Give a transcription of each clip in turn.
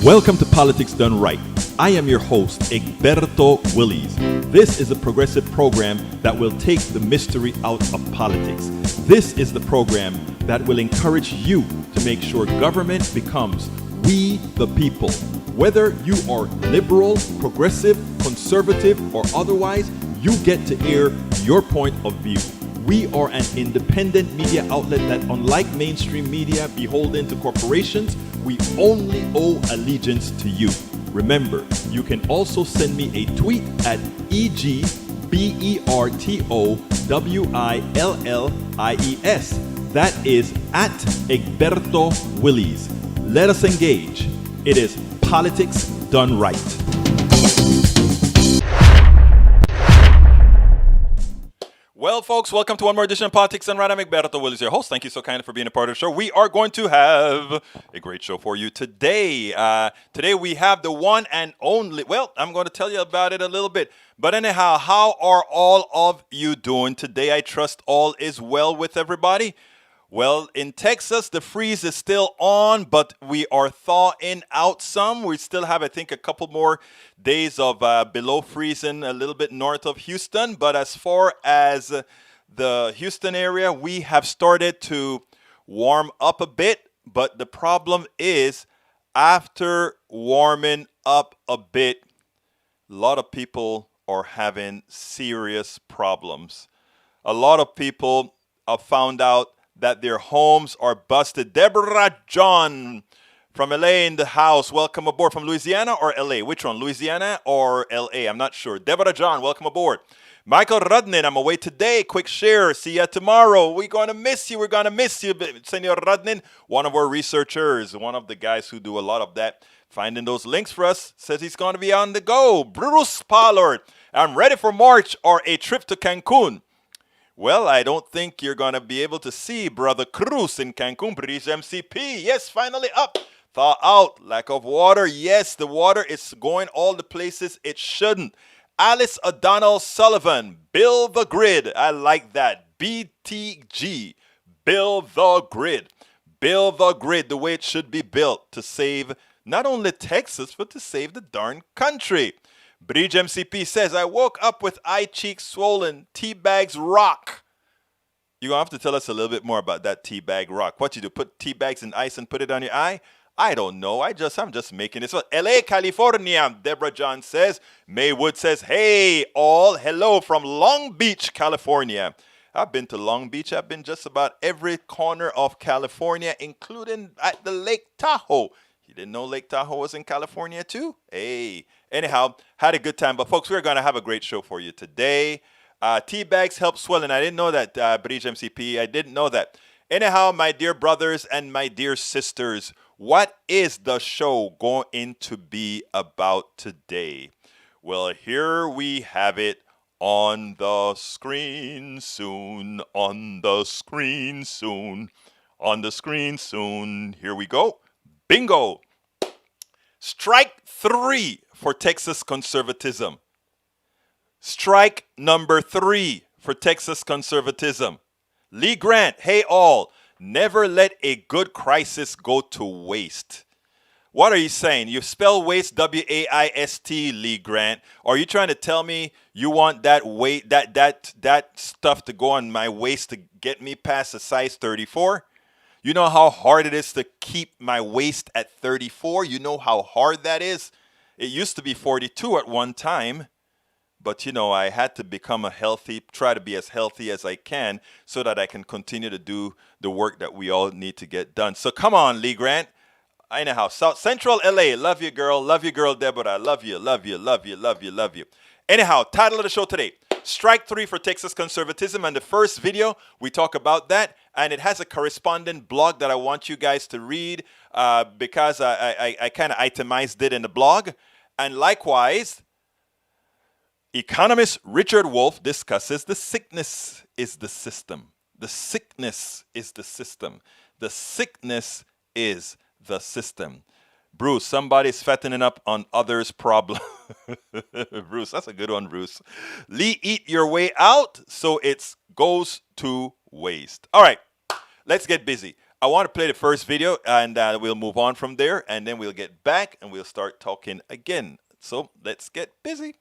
Welcome to Politics Done Right. I am your host, Egberto Willies. This is a progressive program that will take the mystery out of politics. This is the program that will encourage you to make sure government becomes we the people. Whether you are liberal, progressive, conservative, or otherwise, you get to air your point of view. We are an independent media outlet that, unlike mainstream media beholden to corporations, we only owe allegiance to you. Remember, you can also send me a tweet at EGBERTOWILLIES. That is at Egberto Willies. Let us engage. It is Politics Done Right. Well, folks, welcome to one more edition of Politics Done Right. I'm Egberto Willies, your host. Thank you so kindly for being a part of the show. We are going to have a great show for you today. Today we have the one and only, well, I'm going to tell you about it a little bit. But anyhow, how are all of you doing today? I trust all is well with everybody. Well, in Texas, the freeze is still on, but we are thawing out some. We still have, I think, a couple more days of below freezing a little bit north of Houston. But as far as the Houston area, we have started to warm up a bit. But the problem is, after warming up a bit, a lot of people are having serious problems. A lot of people have found out that their homes are busted. Deborah John from LA in the house. Welcome aboard. From Louisiana or LA? Which one? Louisiana or LA? I'm not sure. Deborah John, welcome aboard. Michael Rudnin, I'm away today. Quick share. See ya tomorrow. We're going to miss you. We're going to miss you, Senor Rudnin. One of our researchers, one of the guys who do a lot of that, finding those links for us, says he's going to be on the go. Bruce Pollard, I'm ready for March or a trip to Cancun. Well, I don't think you're going to be able to see Brother Cruz in Cancun, British MCP. Yes, finally up. Thaw out. Lack of water. Yes, the water is going all the places it shouldn't. Alice O'Donnell Sullivan. Build the grid. I like that. BTG. Build the grid. Build the grid the way it should be built to save not only Texas, but to save the darn country. Bridge MCP says, I woke up with eye cheeks swollen, tea bags rock. You're going to have to tell us a little bit more about that tea bag rock. What you do, put tea bags in ice and put it on your eye? I don't know. I'm just making this up. LA, California, Deborah John says. May Wood says, hey, all, hello from Long Beach, California. I've been to Long Beach. I've been just about every corner of California, including at the Lake Tahoe. You didn't know Lake Tahoe was in California too? Hey. Anyhow, had a good time. But folks, we're going to have a great show for you today. Tea bags help swelling. I didn't know that, Bridge MCP. I didn't know that. Anyhow, my dear brothers and my dear sisters, what is the show going to be about today? Well, here we have it on the screen soon, on the screen soon, on the screen soon. Here we go. Bingo. Strike 3 for Texas conservatism. Strike number 3 for Texas conservatism. Lee Grant, hey all, never let a good crisis go to waste. What are you saying? You spell waste W-A-I-S-T, Lee Grant. Are you trying to tell me you want that weight, that stuff to go on my waist to get me past a size 34? You know how hard it is to keep my waist at 34? You know how hard that is? It used to be 42 at one time. But, you know, I had to try to be as healthy as I can so that I can continue to do the work that we all need to get done. So come on, Lee Grant. Anyhow, South Central LA. Love you, girl. Love you, girl, Deborah. Love you, love you, love you, love you, love you. Anyhow, title of the show today, Strike 3 for Texas conservatism. And the first video, we talk about that. And it has a corresponding blog that I want you guys to read because I kind of itemized it in the blog. And likewise, Economist Richard Wolff discusses the sickness is the system. The sickness is the system. The sickness is the system. Bruce, somebody's fattening up on others' problem. Bruce, that's a good one, Bruce. Lee, eat your way out so it goes to waste. All right, let's get busy. I want to play the first video, and we'll move on from there, and then we'll get back and we'll start talking again. So let's get busy.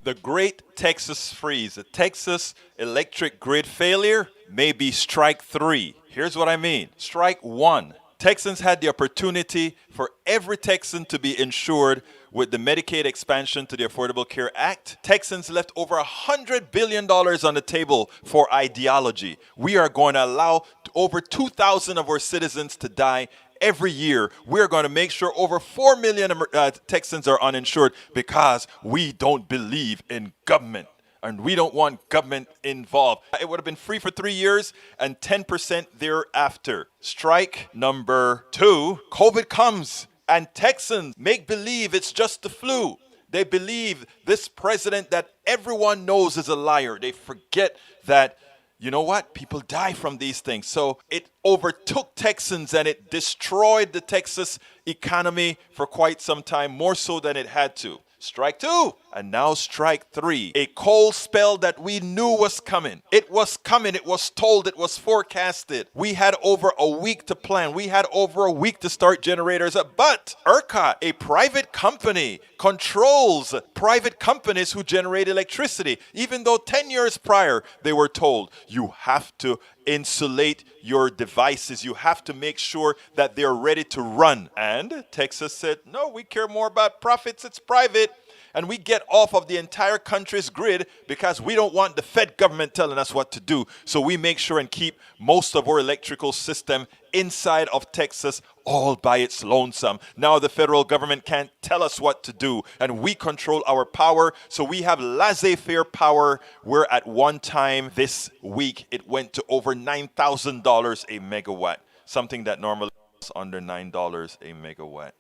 The Great Texas Freeze, the Texas electric grid failure, may be strike 3. Here's what I mean. Strike 1. Texans had the opportunity for every Texan to be insured with the Medicaid expansion to the Affordable Care Act. Texans left over $100 billion on the table for ideology. We are going to allow over 2,000 of our citizens to die every year. We're going to make sure over 4 million Texans are uninsured because we don't believe in government. And we don't want government involved. It would have been free for 3 years and 10% thereafter. Strike number 2, COVID comes and Texans make believe it's just the flu. They believe this president that everyone knows is a liar. They forget that, you know what? People die from these things. So it overtook Texans and it destroyed the Texas economy for quite some time, more so than it had to. Strike 2, and now strike 3. A cold spell that we knew was coming. It was coming. It was told. It was forecasted. We had over a week to plan. We had over a week to start generators up. But ERCOT, a private company, controls private companies who generate electricity. Even though 10 years prior, they were told, you have to insulate your devices. You have to make sure that they're ready to run. And Texas said, no, we care more about profits. It's private. And we get off of the entire country's grid because we don't want the Fed government telling us what to do. So we make sure and keep most of our electrical system inside of Texas all by its lonesome. Now the federal government can't tell us what to do, and we control our power. So we have laissez-faire power, where at one time this week it went to over $9,000 a megawatt, something that normally is under $9 a megawatt.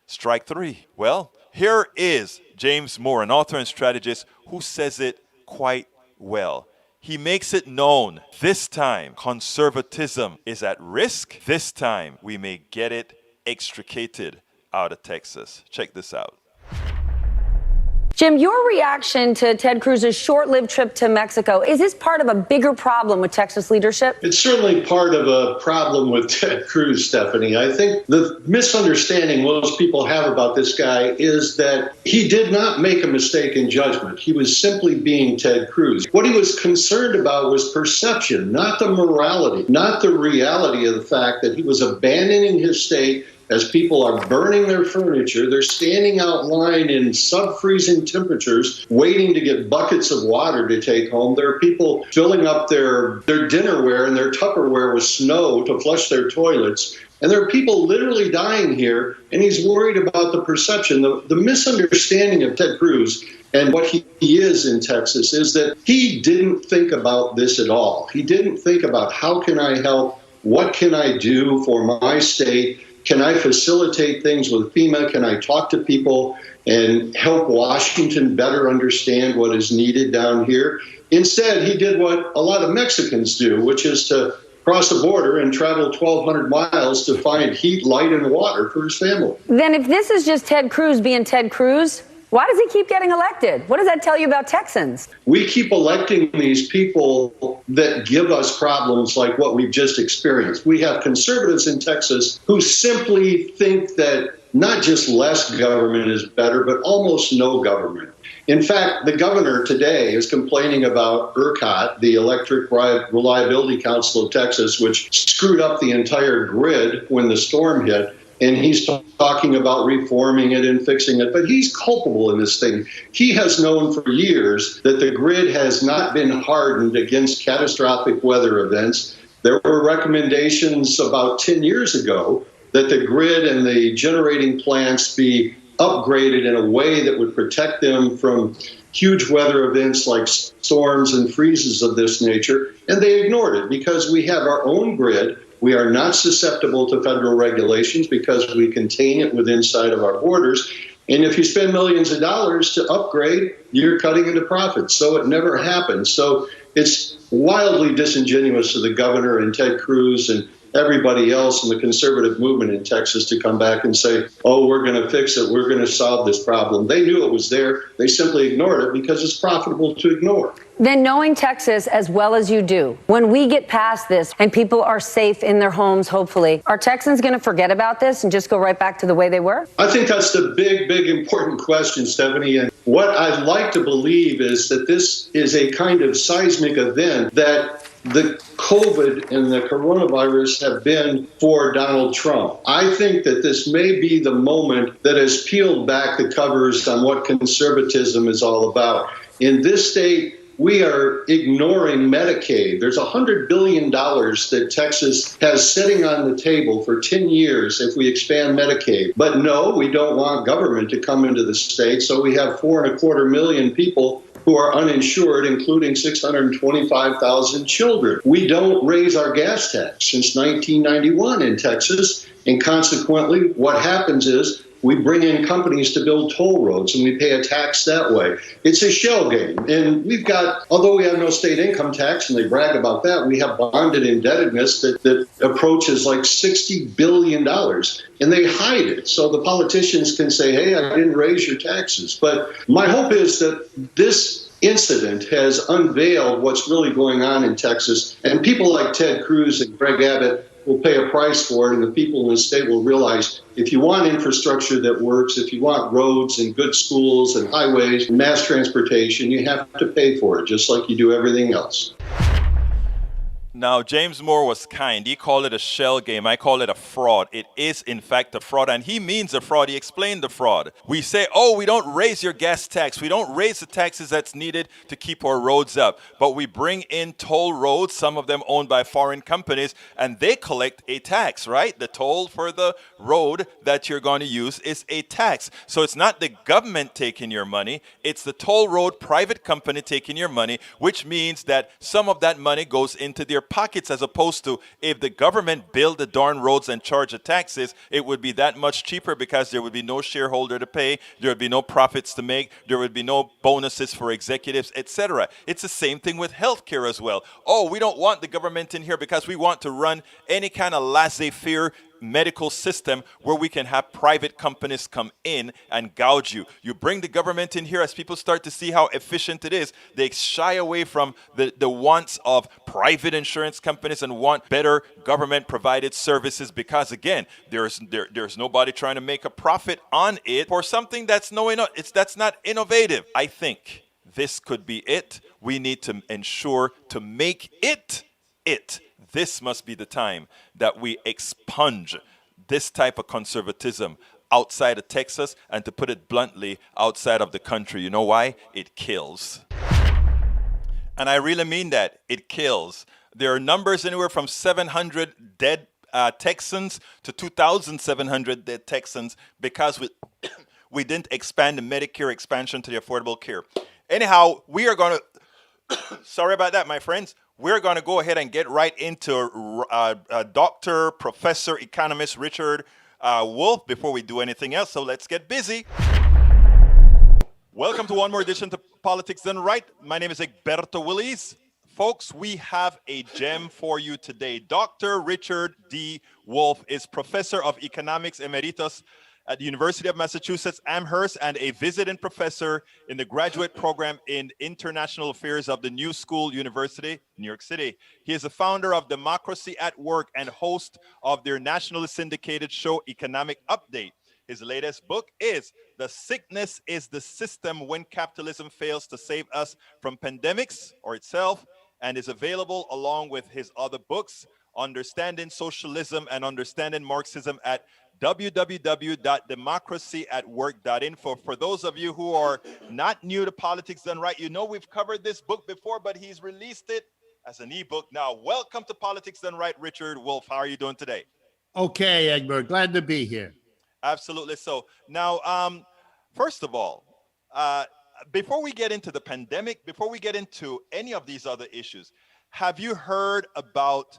Strike 3. Well, here is James Moore, an author and strategist, who says it quite well. He makes it known, this time conservatism is at risk. This time we may get it extricated out of Texas. Check this out. Jim, your reaction to Ted Cruz's short-lived trip to Mexico, is this part of a bigger problem with Texas leadership? It's certainly part of a problem with Ted Cruz, Stephanie. I think the misunderstanding most people have about this guy is that he did not make a mistake in judgment. He was simply being Ted Cruz. What he was concerned about was perception, not the morality, not the reality of the fact that he was abandoning his state. As people are burning their furniture, they're standing out line in sub-freezing temperatures, waiting to get buckets of water to take home. There are people filling up their dinnerware and their Tupperware with snow to flush their toilets. And there are people literally dying here, and he's worried about the perception. The misunderstanding of Ted Cruz and what he is in Texas is that he didn't think about this at all. He didn't think about how can I help, what can I do for my state. Can I facilitate things with FEMA? Can I talk to people and help Washington better understand what is needed down here? Instead, he did what a lot of Mexicans do, which is to cross the border and travel 1,200 miles to find heat, light, and water for his family. Then if this is just Ted Cruz being Ted Cruz, why does he keep getting elected? What does that tell you about Texans? We keep electing these people that give us problems like what we've just experienced. We have conservatives in Texas who simply think that not just less government is better, but almost no government. In fact, the governor today is complaining about ERCOT, the Electric Reliability Council of Texas, which screwed up the entire grid when the storm hit. And he's talking about reforming it and fixing it. But he's culpable in this thing. He has known for years that the grid has not been hardened against catastrophic weather events. There were recommendations about 10 years ago that the grid and the generating plants be upgraded in a way that would protect them from huge weather events like storms and freezes of this nature. And they ignored it because we have our own grid. We are not susceptible to federal regulations because we contain it within inside of our borders. And if you spend millions of dollars to upgrade, you're cutting into profits. So it never happened. So it's wildly disingenuous to the governor and Ted Cruz and everybody else in the conservative movement in Texas to come back and say, oh, we're going to fix it. We're going to solve this problem. They knew it was there. They simply ignored it because it's profitable to ignore. Then, knowing Texas as well as you do, when we get past this and people are safe in their homes, hopefully, are Texans going to forget about this and just go right back to the way they were? I think that's the big, important question, Stephanie. And what I'd like to believe is that this is a kind of seismic event that the COVID and the coronavirus have been for Donald Trump. I think that this may be the moment that has peeled back the covers on what conservatism is all about. In this state, we are ignoring Medicaid. There's $100 billion that Texas has sitting on the table for 10 years if we expand Medicaid. But no, we don't want government to come into the state, so we have 4.25 million people who are uninsured, including 625,000 children. We don't raise our gas tax since 1991 in Texas, and consequently, what happens is we bring in companies to build toll roads, and we pay a tax that way. It's a shell game. And we've got, although we have no state income tax, and they brag about that, we have bonded indebtedness that approaches like $60 billion. And they hide it. So the politicians can say, hey, I didn't raise your taxes. But my hope is that this incident has unveiled what's really going on in Texas. And people like Ted Cruz and Greg Abbott will pay a price for it, and the people in the state will realize if you want infrastructure that works, if you want roads and good schools and highways and mass transportation, you have to pay for it, just like you do everything else. Now, James Moore was kind. He called it a shell game. I call it a fraud. It is, in fact, a fraud, and he means a fraud. He explained the fraud. We say, oh, we don't raise your gas tax. We don't raise the taxes that's needed to keep our roads up. But we bring in toll roads, some of them owned by foreign companies, and they collect a tax, right? The toll for the road that you're going to use is a tax. So it's not the government taking your money. It's the toll road private company taking your money, which means that some of that money goes into their pockets, as opposed to if the government build the darn roads and charge the taxes, it would be that much cheaper because there would be no shareholder to pay, there would be no profits to make, there would be no bonuses for executives, etc. It's the same thing with healthcare as well. Oh, we don't want the government in here because we want to run any kind of laissez-faire medical system where we can have private companies come in and gouge you. You bring the government in here, as people start to see how efficient it is, they shy away from the wants of private insurance companies and want better government provided services because, again, there's nobody trying to make a profit on it for something that's that's not innovative. I think this could be it. We need to ensure to make it. This must be the time that we expunge this type of conservatism outside of Texas, and to put it bluntly, outside of the country. You know why? It kills. And I really mean that. It kills. There are numbers anywhere from 700 dead Texans to 2,700 dead Texans because we didn't expand the Medicare expansion to the Affordable Care. Anyhow, we are going to, sorry about that, my friends. We're going to go ahead and get right into Dr. Professor Economist Richard Wolff before we do anything else. So let's get busy. Welcome to one more edition to Politics Done Right. My name is Egberto Willies. Folks, we have a gem for you today. Dr. Richard D. Wolff is Professor of Economics Emeritus at the University of Massachusetts Amherst and a visiting professor in the graduate program in international affairs of the New School University, New York City. He is the founder of Democracy at Work and host of their nationally syndicated show, Economic Update. His latest book is The Sickness is the System When Capitalism Fails to Save Us from Pandemics or Itself, and is available along with his other books, Understanding Socialism and Understanding Marxism, at www.democracyatwork.info. For those of you who are not new to Politics Done Right, you know we've covered this book before, but he's released it as an ebook now. Welcome to Politics Done Right, Richard Wolff. How are you doing today? Okay, Egbert, glad to be here. Absolutely. So now, first of all, before we get into the pandemic, before we get into any of these other issues, have you heard about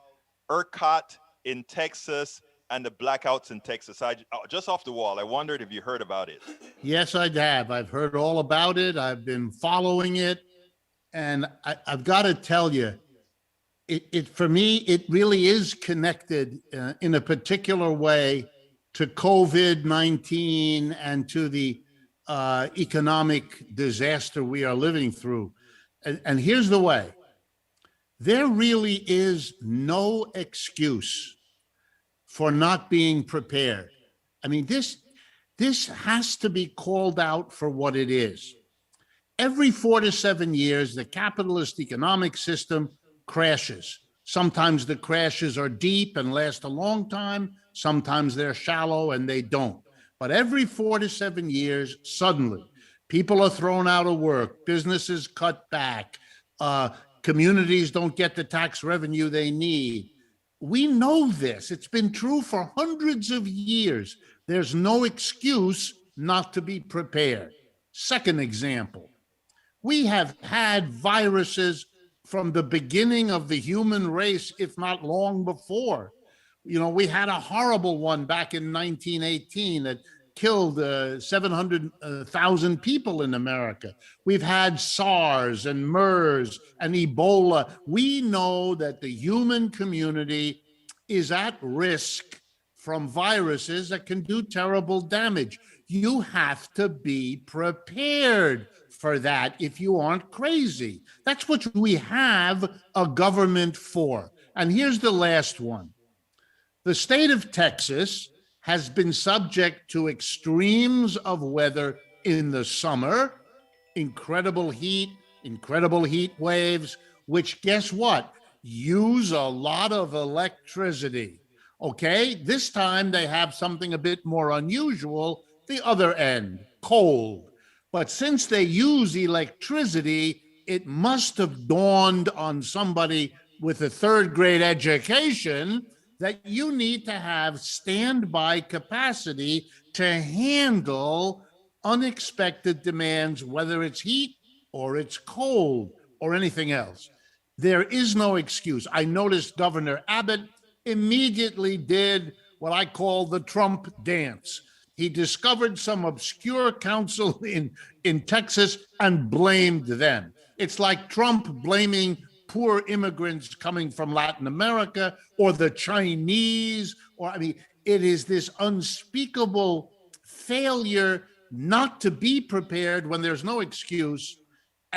ERCOT in Texas and the blackouts in Texas? Just off the wall, I wondered if you heard about it. Yes, I have. I've heard all about it. I've been following it. And I've got to tell you, it for me, it really is connected in a particular way to COVID-19 and to the economic disaster we are living through. And here's the way. There really is no excuse for not being prepared. I mean, this has to be called out for what it is. Every 4 to 7 years, the capitalist economic system crashes. Sometimes the crashes are deep and last a long time. Sometimes they're shallow and they don't. But every 4 to 7 years, suddenly, people are thrown out of work, businesses cut back, communities don't get the tax revenue they need. We know this. It's been true for hundreds of years. There's no excuse not to be prepared. Second example, we have had viruses from the beginning of the human race, if not long before. You know, we had a horrible one back in 1918 that killed 700,000 people in America. We've had SARS and MERS and Ebola. We know that the human community is at risk from viruses that can do terrible damage. You have to be prepared for that if you aren't crazy. That's what we have a government for. And here's the last one. The state of Texas has been subject to extremes of weather in the summer, incredible heat waves, which, guess what? Use a lot of electricity. Okay, this time they have something a bit more unusual, the other end, cold. But since they use electricity, it must have dawned on somebody with a third grade education that you need to have standby capacity to handle unexpected demands, whether it's heat or it's cold or anything else. There is no excuse. I noticed Governor Abbott immediately did what I call the Trump dance. He discovered some obscure council in Texas and blamed them. It's like Trump blaming poor immigrants coming from Latin America or the Chinese, or I mean, it is this unspeakable failure not to be prepared when there's no excuse,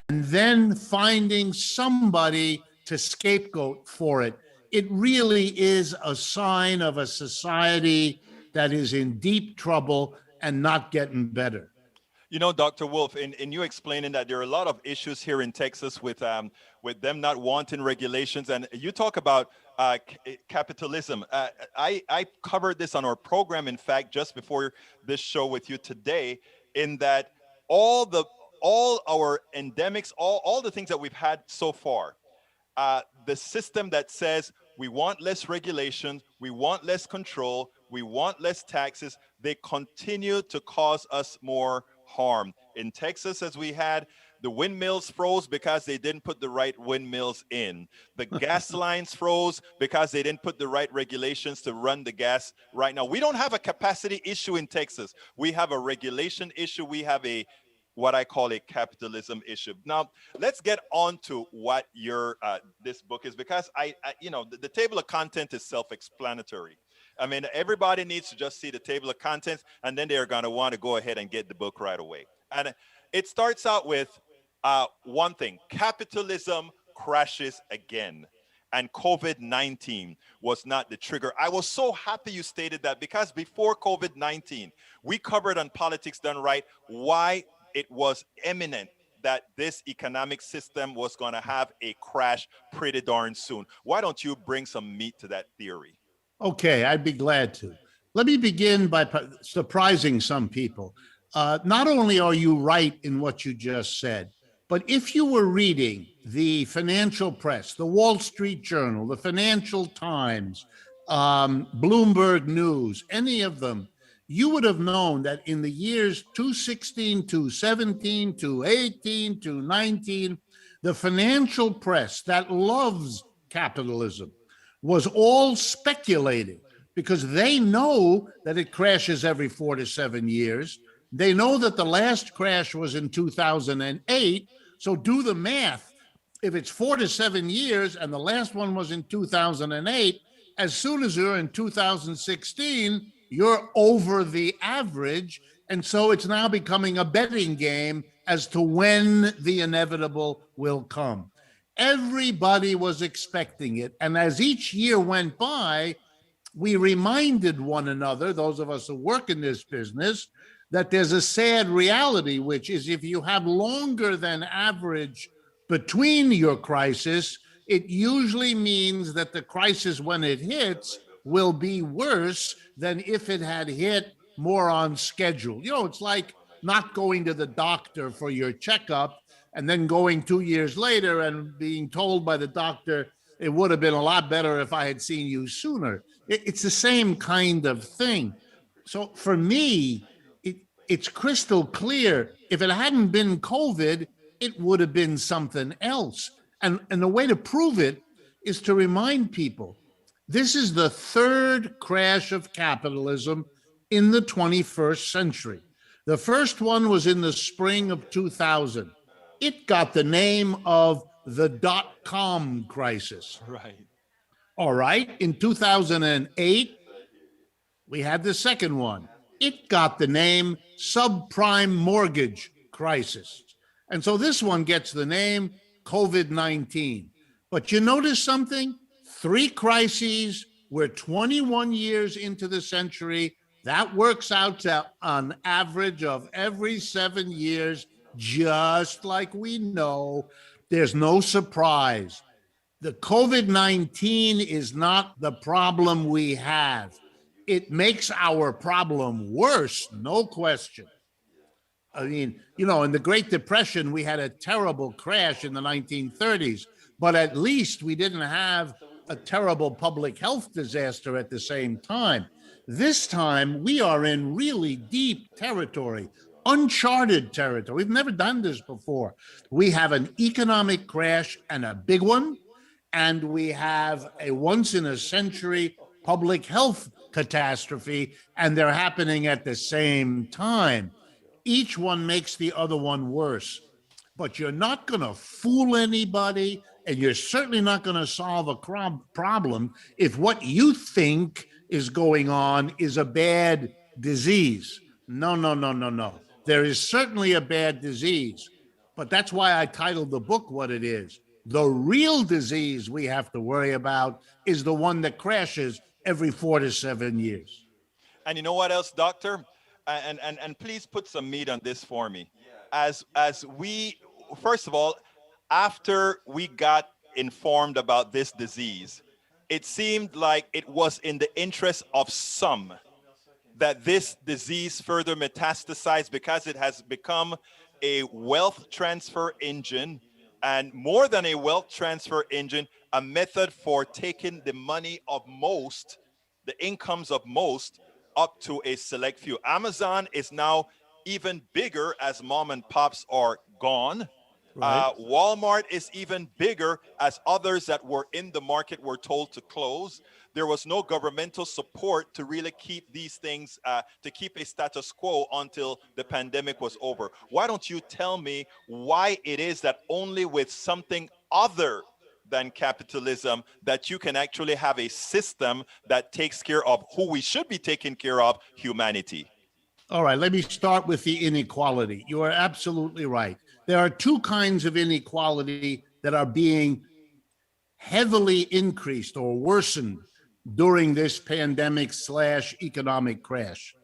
and then finding somebody to scapegoat for it. It really is a sign of a society that is in deep trouble and not getting better. You know, Dr. Wolff, in you explaining that there are a lot of issues here in Texas with them not wanting regulations, and you talk about capitalism. I covered this on our program, in fact, just before this show with you today, in that all our endemics, all the things that we've had so far, the system that says we want less regulations, we want less control, we want less taxes, they continue to cause us more harm. In Texas, as we had, the windmills froze because they didn't put the right windmills in. The gas lines froze because they didn't put the right regulations to run the gas right now. We don't have a capacity issue in Texas. We have a regulation issue. We have what I call a capitalism issue. Now, let's get on to what your this book is, because the table of content is self-explanatory. I mean, everybody needs to just see the table of contents, and then they're going to want to go ahead and get the book right away. And it starts out with one thing: capitalism crashes again. And COVID-19 was not the trigger. I was so happy you stated that, because before COVID-19, we covered on Politics Done Right why it was imminent that this economic system was going to have a crash pretty darn soon. Why don't you bring some meat to that theory? Okay, I'd be glad to. Let me begin by surprising some people. Not only are you right in what you just said, but if you were reading the financial press, the Wall Street Journal, the Financial Times, Bloomberg News, any of them, you would have known that in the years 2016, 2017, 2018, 2019, the financial press that loves capitalism was all speculating, because they know that it crashes every 4 to 7 years. They know that the last crash was in 2008. So do the math. If it's 4 to 7 years and the last one was in 2008, as soon as you're in 2016, you're over the average. And so it's now becoming a betting game as to when the inevitable will come. Everybody was expecting it. And as each year went by, we reminded one another, those of us who work in this business, that there's a sad reality, which is if you have longer than average between your crisis, it usually means that the crisis, when it hits, will be worse than if it had hit more on schedule. You know, it's like not going to the doctor for your checkup and then going 2 years later and being told by the doctor, it would have been a lot better if I had seen you sooner. It's the same kind of thing. So for me, it's crystal clear. If it hadn't been COVID, it would have been something else. And the way to prove it is to remind people this is the third crash of capitalism in the 21st century. The first one was in the spring of 2000. It got the name of the dot-com crisis. Right. All right. In 2008, we had the second one. It got the name subprime mortgage crisis. And so this one gets the name COVID-19. But you notice something? 3 crises. We're 21 years into the century. That works out to an average of every 7 years, just like we know. There's no surprise. The COVID-19 is not the problem we have. It makes our problem worse, no question. I mean, you know, in the Great Depression, we had a terrible crash in the 1930s, but at least we didn't have a terrible public health disaster at the same time. This time, we are in really deep territory, uncharted territory. We've never done this before. We have an economic crash, and a big one, and we have a once-in-a-century public health catastrophe, and they're happening at the same time. Each one makes the other one worse. But you're not going to fool anybody, and you're certainly not going to solve a problem if what you think is going on is a bad disease. No, no, no, no, no. There is certainly a bad disease, but that's why I titled the book what it is. The real disease we have to worry about is the one that crashes every 4 to 7 years. And you know what else, doctor? And please put some meat on this for me. As we, first of all, after we got informed about this disease, it seemed like it was in the interest of some that this disease further metastasized because it has become a wealth transfer engine, and more than a wealth transfer engine, a method for taking the money of most, the incomes of most, up to a select few. Amazon is now even bigger as mom and pops are gone. Right. Walmart is even bigger as others that were in the market were told to close. There was no governmental support to really keep these things, to keep a status quo until the pandemic was over. Why don't you tell me why it is that only with something other than capitalism that you can actually have a system that takes care of who we should be taking care of, humanity? All right, let me start with the inequality. You are absolutely right. There are 2 kinds of inequality that are being heavily increased or worsened during this pandemic/economic crash.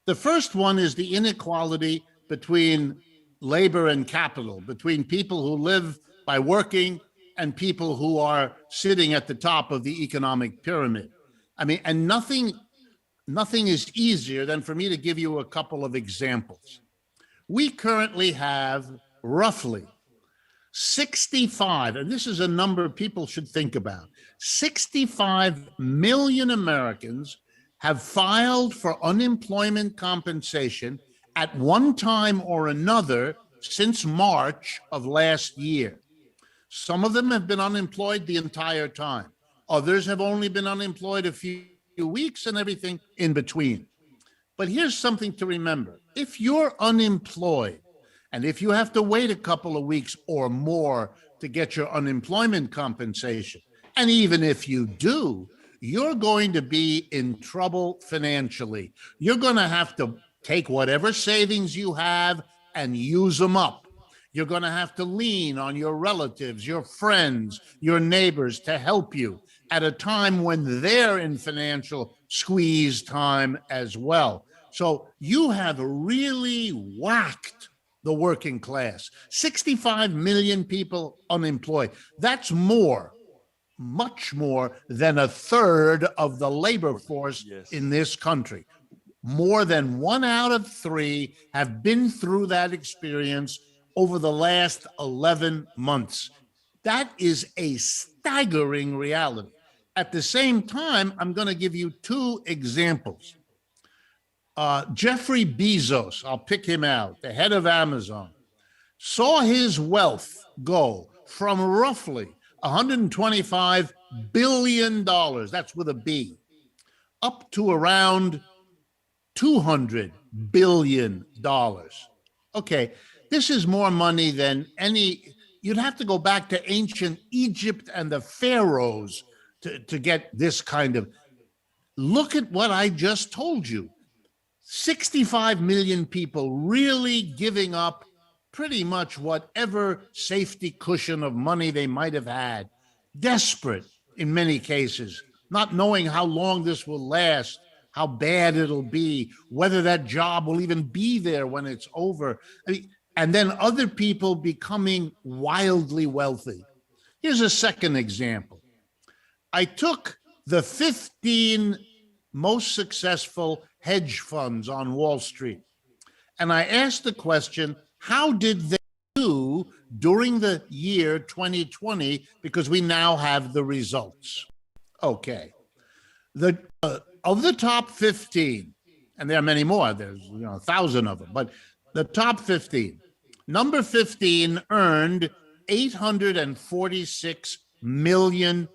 The first one is the inequality between labor and capital, between people who live by working and people who are sitting at the top of the economic pyramid. I mean, and nothing is easier than for me to give you a couple of examples. We currently have roughly 65, and this is a number people should think about, 65 million Americans have filed for unemployment compensation at one time or another since March of last year. Some of them have been unemployed the entire time. Others have only been unemployed a few weeks and everything in between. But here's something to remember. If you're unemployed, and if you have to wait a couple of weeks or more to get your unemployment compensation. And even if you do, you're going to be in trouble financially. You're going to have to take whatever savings you have and use them up. You're going to have to lean on your relatives, your friends, your neighbors to help you at a time when they're in financial squeeze time as well. So you have really whacked the working class. 65 million people unemployed. That's more, much more than a third of the labor force in this country. More than 1 out of 3 have been through that experience over the last 11 months. That is a staggering reality. At the same time, I'm going to give you 2 examples. Jeffrey Bezos, I'll pick him out, the head of Amazon, saw his wealth go from roughly $125 billion, that's with a B, up to around $200 billion. Okay, this is more money than you'd have to go back to ancient Egypt and the pharaohs to get this kind of, look at what I just told you. 65 million people really giving up pretty much whatever safety cushion of money they might have had, desperate in many cases, not knowing how long this will last, how bad it'll be, whether that job will even be there when it's over. And then other people becoming wildly wealthy. Here's a second example. I took the 15 most successful hedge funds on Wall Street, and I asked the question, how did they do during the year 2020? Because we now have the results. Okay. Of the top 15, and there are many more, there's 1,000 of them, but the top 15, number 15 earned $846 million.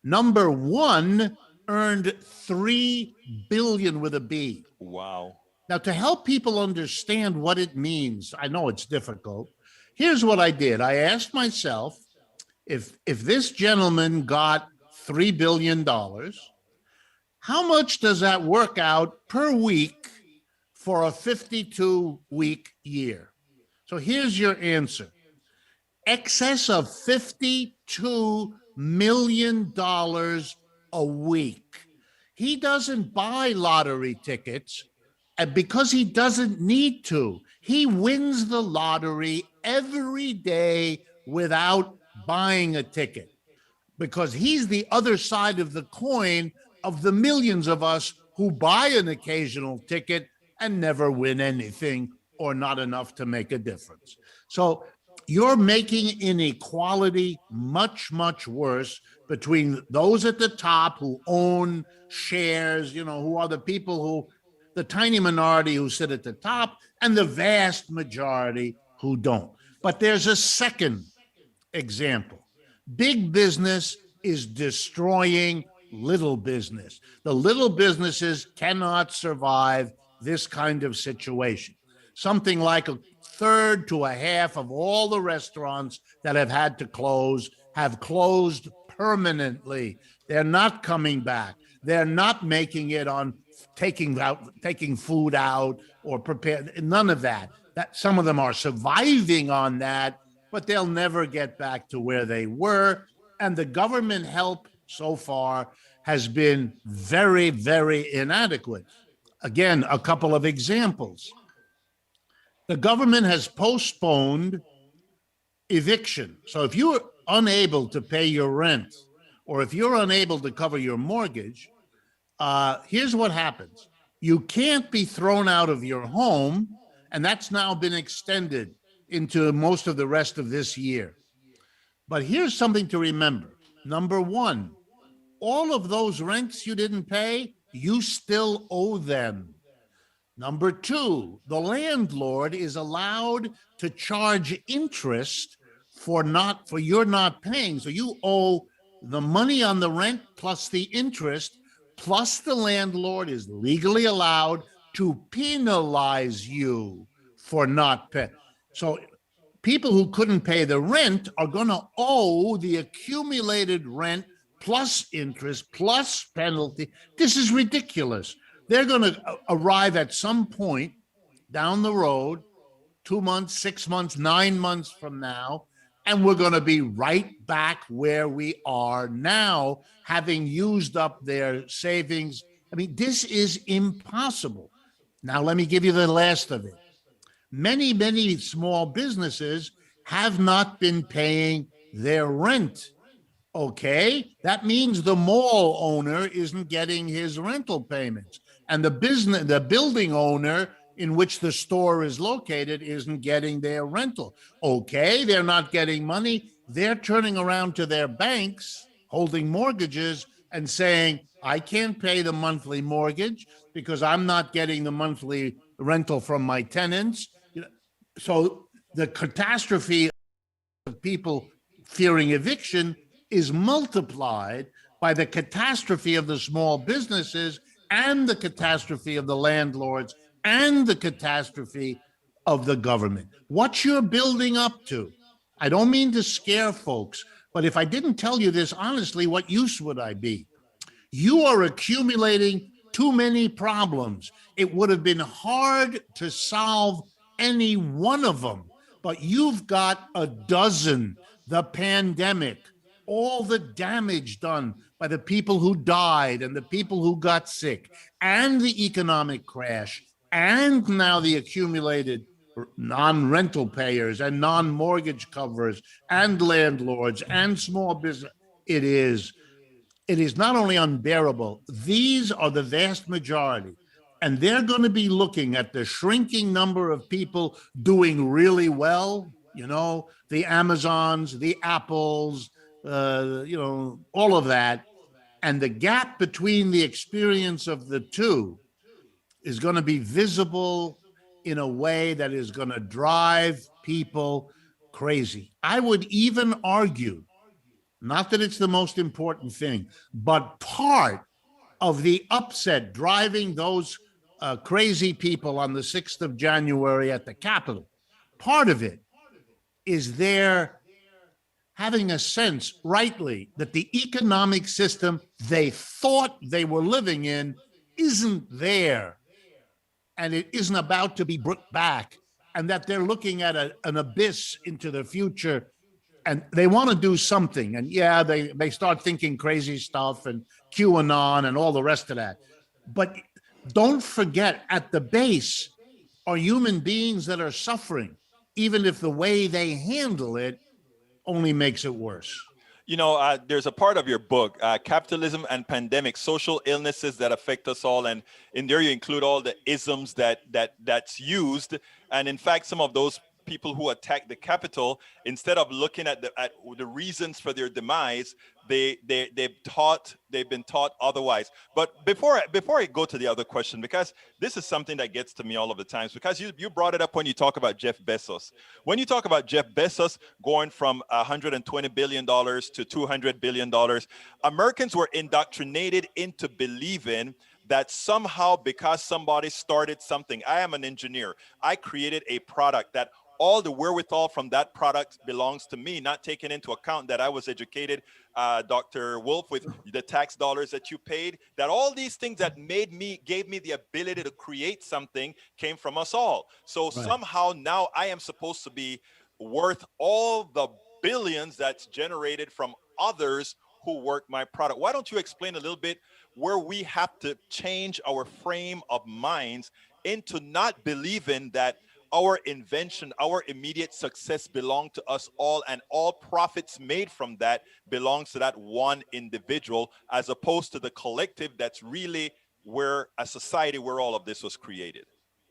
Number 1 earned $3 billion with a B. Wow. Now, to help people understand what it means, I know it's difficult. Here's what I did. I asked myself, if this gentleman got $3 billion, how much does that work out per week for a 52-week year? So here's your answer. Excess of $52 million a week. He doesn't buy lottery tickets, and because he doesn't need to. He wins the lottery every day without buying a ticket, because he's the other side of the coin of the millions of us who buy an occasional ticket and never win anything or not enough to make a difference. So you're making inequality much, much worse between those at the top who own shares, who are the people who, the tiny minority who sit at the top, and the vast majority who don't. But there's a second example. Big business is destroying little business. The little businesses cannot survive this kind of situation. Something like a third to a half of all the restaurants that have had to close have closed permanently. They're not coming back. They're not making it on taking food out or prepare, none of that. That some of them are surviving on that, but they'll never get back to where they were. And the government help so far has been very, very inadequate. Again, a couple of examples. The government has postponed eviction. So if you're unable to pay your rent, or if you're unable to cover your mortgage, here's what happens. You can't be thrown out of your home, and that's now been extended into most of the rest of this year. But here's something to remember. Number 1, all of those rents you didn't pay, you still owe them. Number 2, the landlord is allowed to charge interest for you're not paying. So you owe the money on the rent plus the interest, plus the landlord is legally allowed to penalize you for not paying. So people who couldn't pay the rent are going to owe the accumulated rent plus interest plus penalty. This is ridiculous. They're going to arrive at some point down the road, 2 months, 6 months, 9 months from now, and we're going to be right back where we are now, having used up their savings. I mean, this is impossible. Now, let me give you the last of it. Many small businesses have not been paying their rent. Okay, that means the mall owner isn't getting his rental payments, and the building owner in which the store is located isn't getting their rental. Okay, they're not getting money. They're turning around to their banks holding mortgages and saying, I can't pay the monthly mortgage because I'm not getting the monthly rental from my tenants. So the catastrophe of people fearing eviction is multiplied by the catastrophe of the small businesses and the catastrophe of the landlords and the catastrophe of the government. What you're building up to, I don't mean to scare folks, but if I didn't tell you this honestly, what use would I be? You are accumulating too many problems. It would have been hard to solve any one of them, but you've got a dozen. The pandemic, all the damage done by the people who died and the people who got sick, and the economic crash, and now the accumulated non-rental payers and non-mortgage coverers and landlords and small business. It is not only unbearable, these are the vast majority. And they're going to be looking at the shrinking number of people doing really well, the Amazons, the Apples, all of that. And the gap between the experience of the two is going to be visible in a way that is going to drive people crazy. I would even argue, not that it's the most important thing, but part of the upset driving those crazy people on the 6th of January at the Capitol, part of it is their having a sense, rightly, that the economic system they thought they were living in isn't there, and it isn't about to be brought back, and that they're looking at an abyss into the future, and they want to do something. And yeah, they start thinking crazy stuff and QAnon and all the rest of that. But don't forget, at the base are human beings that are suffering, even if the way they handle it only makes it worse. There's a part of your book, Capitalism and Pandemic, Social Illnesses That Affect Us All. And in there you include all the isms that's used. And in fact, some of those people who attack the Capitol, instead of looking at the reasons for their demise, they've been taught otherwise. But before I go to the other question, because this is something that gets to me all of the times, because you brought it up when you talk about Jeff Bezos. When you talk about Jeff Bezos going from $120 billion to $200 billion, Americans were indoctrinated into believing that somehow, because somebody started something, I am an engineer, I created a product, that all the wherewithal from that product belongs to me, not taking into account that I was educated, Dr. Wolff, with the tax dollars that you paid, that all these things that gave me the ability to create something came from us all. So right. Somehow now I am supposed to be worth all the billions that's generated from others who work my product. Why don't you explain a little bit where we have to change our frame of minds into not believing that our invention, our immediate success belong to us all, and all profits made from that belongs to that one individual, as opposed to the collective that's really where a society where all of this was created?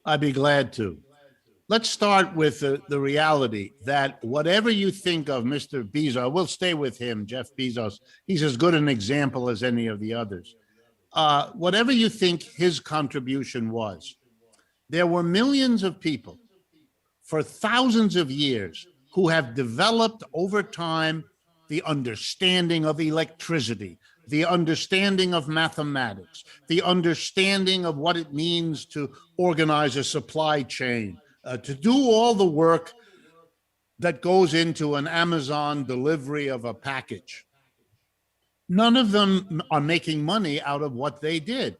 I'd be glad to. Let's start with the reality that whatever you think of Mr. Bezos, we'll stay with him, Jeff Bezos. He's as good an example as any of the others. Whatever you think his contribution was, there were millions of people for thousands of years who have developed over time the understanding of electricity, the understanding of mathematics, the understanding of what it means to organize a supply chain, to do all the work that goes into an Amazon delivery of a package. None of them are making money out of what they did.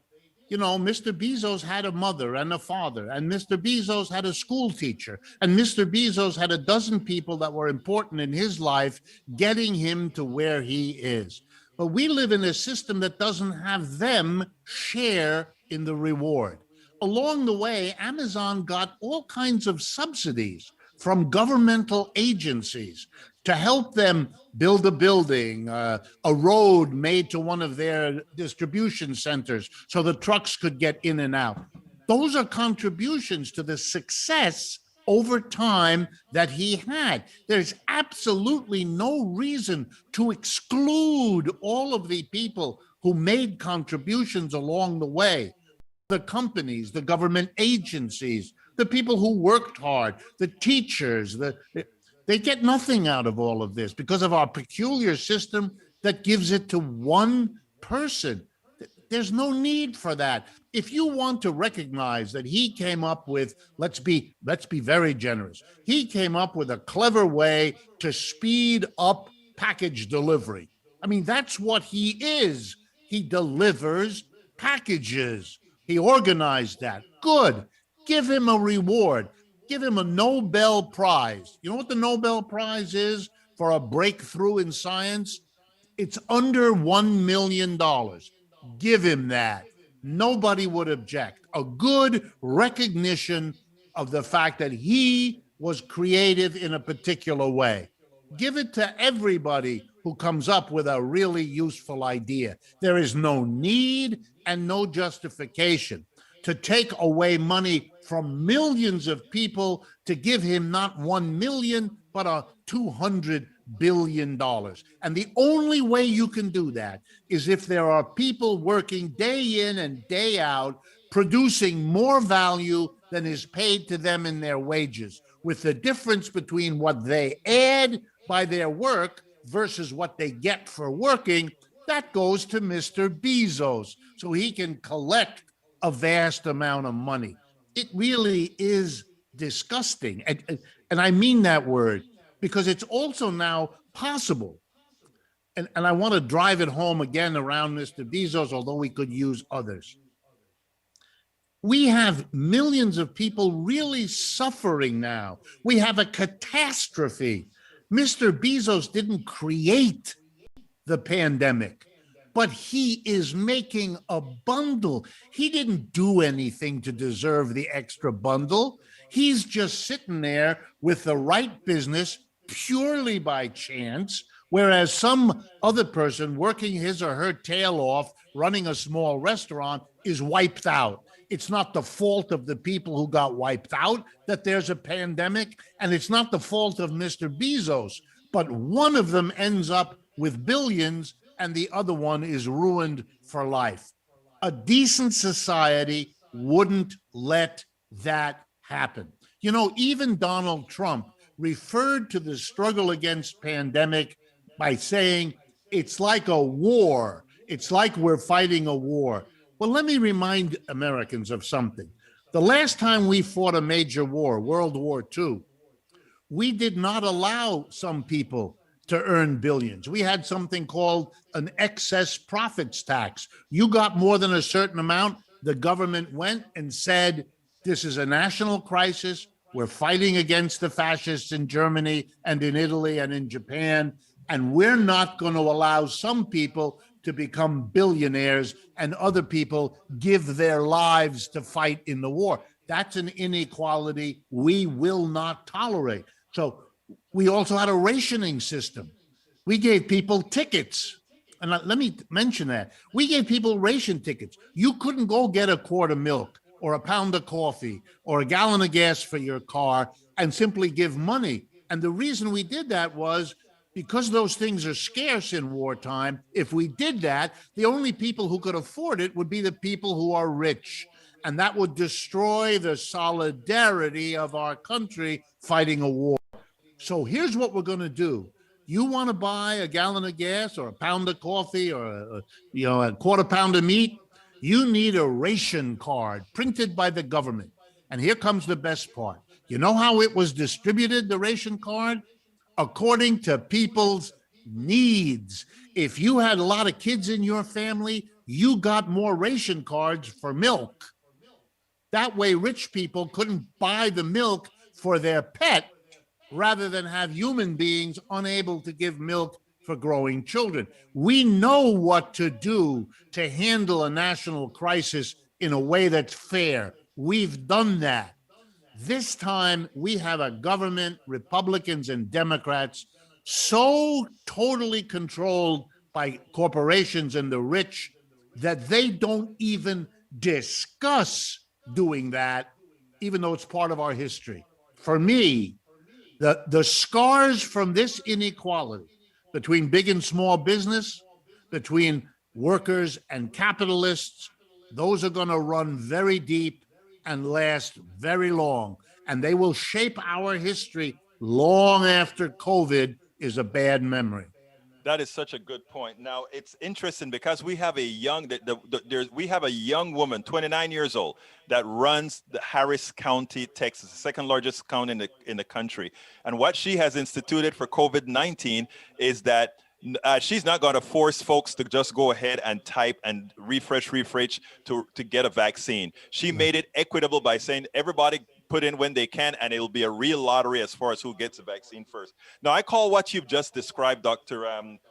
You know, Mr. Bezos had a mother and a father, and Mr. Bezos had a school teacher, and Mr. Bezos had a dozen people that were important in his life, getting him to where he is. But we live in a system that doesn't have them share in the reward. Along the way, Amazon got all kinds of subsidies from governmental agencies to help them build a building, a road made to one of their distribution centers so the trucks could get in and out. Those are contributions to the success over time that he had. There's absolutely no reason to exclude all of the people who made contributions along the way. The companies, the government agencies, the people who worked hard, the teachers, they get nothing out of all of this because of our peculiar system that gives it to one person. There's no need for that. If you want to recognize that he came up with, let's be very generous. He came up with a clever way to speed up package delivery. I mean, that's what he is. He delivers packages. He organized that. Good. Give him a reward. Give him a Nobel Prize. You know what the Nobel Prize is for a breakthrough in science? It's under $1 million. Give him that. Nobody would object. A good recognition of the fact that he was creative in a particular way. Give it to everybody who comes up with a really useful idea. There is no need and no justification to take away money from millions of people to give him not 1 million, but $200 billion. And the only way you can do that is if there are people working day in and day out, producing more value than is paid to them in their wages, with the difference between what they add by their work versus what they get for working, that goes to Mr. Bezos, so he can collect a vast amount of money. It really is disgusting. And I mean that word because it's also now possible. And I want to drive it home again around Mr. Bezos, although we could use others. We have millions of people really suffering now. We have a catastrophe. Mr. Bezos didn't create the pandemic, but he is making a bundle. He didn't do anything to deserve the extra bundle. He's just sitting there with the right business purely by chance, whereas some other person working his or her tail off, running a small restaurant, is wiped out. It's not the fault of the people who got wiped out that there's a pandemic, and it's not the fault of Mr. Bezos, but one of them ends up with billions and the other one is ruined for life. A decent society wouldn't let that happen. You know, even Donald Trump referred to the struggle against pandemic by saying it's like a war. It's like we're fighting a war. Well, let me remind Americans of something. The last time we fought a major war, World War II, we did not allow some people to earn billions. We had something called an excess profits tax. You got more than a certain amount, the government went and said, this is a national crisis. We're fighting against the fascists in Germany and in Italy and in Japan, and we're not going to allow some people to become billionaires and other people give their lives to fight in the war. That's an inequality we will not tolerate. So we also had a rationing system. We gave people tickets. And let me mention that. We gave people ration tickets. You couldn't go get a quart of milk or a pound of coffee or a gallon of gas for your car and simply give money. And the reason we did that was because those things are scarce in wartime. If we did that, the only people who could afford it would be the people who are rich. And that would destroy the solidarity of our country fighting a war. So here's what we're going to do. You want to buy a gallon of gas or a pound of coffee or a quarter pound of meat? You need a ration card printed by the government. And here comes the best part. You know how it was distributed, the ration card? according to people's needs. If you had a lot of kids in your family, you got more ration cards for milk. That way, rich people couldn't buy the milk for their pet rather than have human beings unable to give milk for growing children. We know what to do to handle a national crisis in a way that's fair. We've done that. This time, we have a government, Republicans and Democrats, so totally controlled by corporations and the rich that they don't even discuss doing that, even though it's part of our history. For me, the scars from this inequality between big and small business, between workers and capitalists, those are going to run very deep and last very long. And they will shape our history long after COVID is a bad memory. That is such a good point. Now it's interesting because we have a young we have a young woman, 29 years old, that runs the Harris County, Texas, the second largest county in the country. And what she has instituted for COVID-19 is that she's not going to force folks to just go ahead and type and refresh to get a vaccine. She made it equitable by saying everybody put in when they can, and it'll be a real lottery as far as who gets a vaccine first. Now, I call what you've just described, Dr.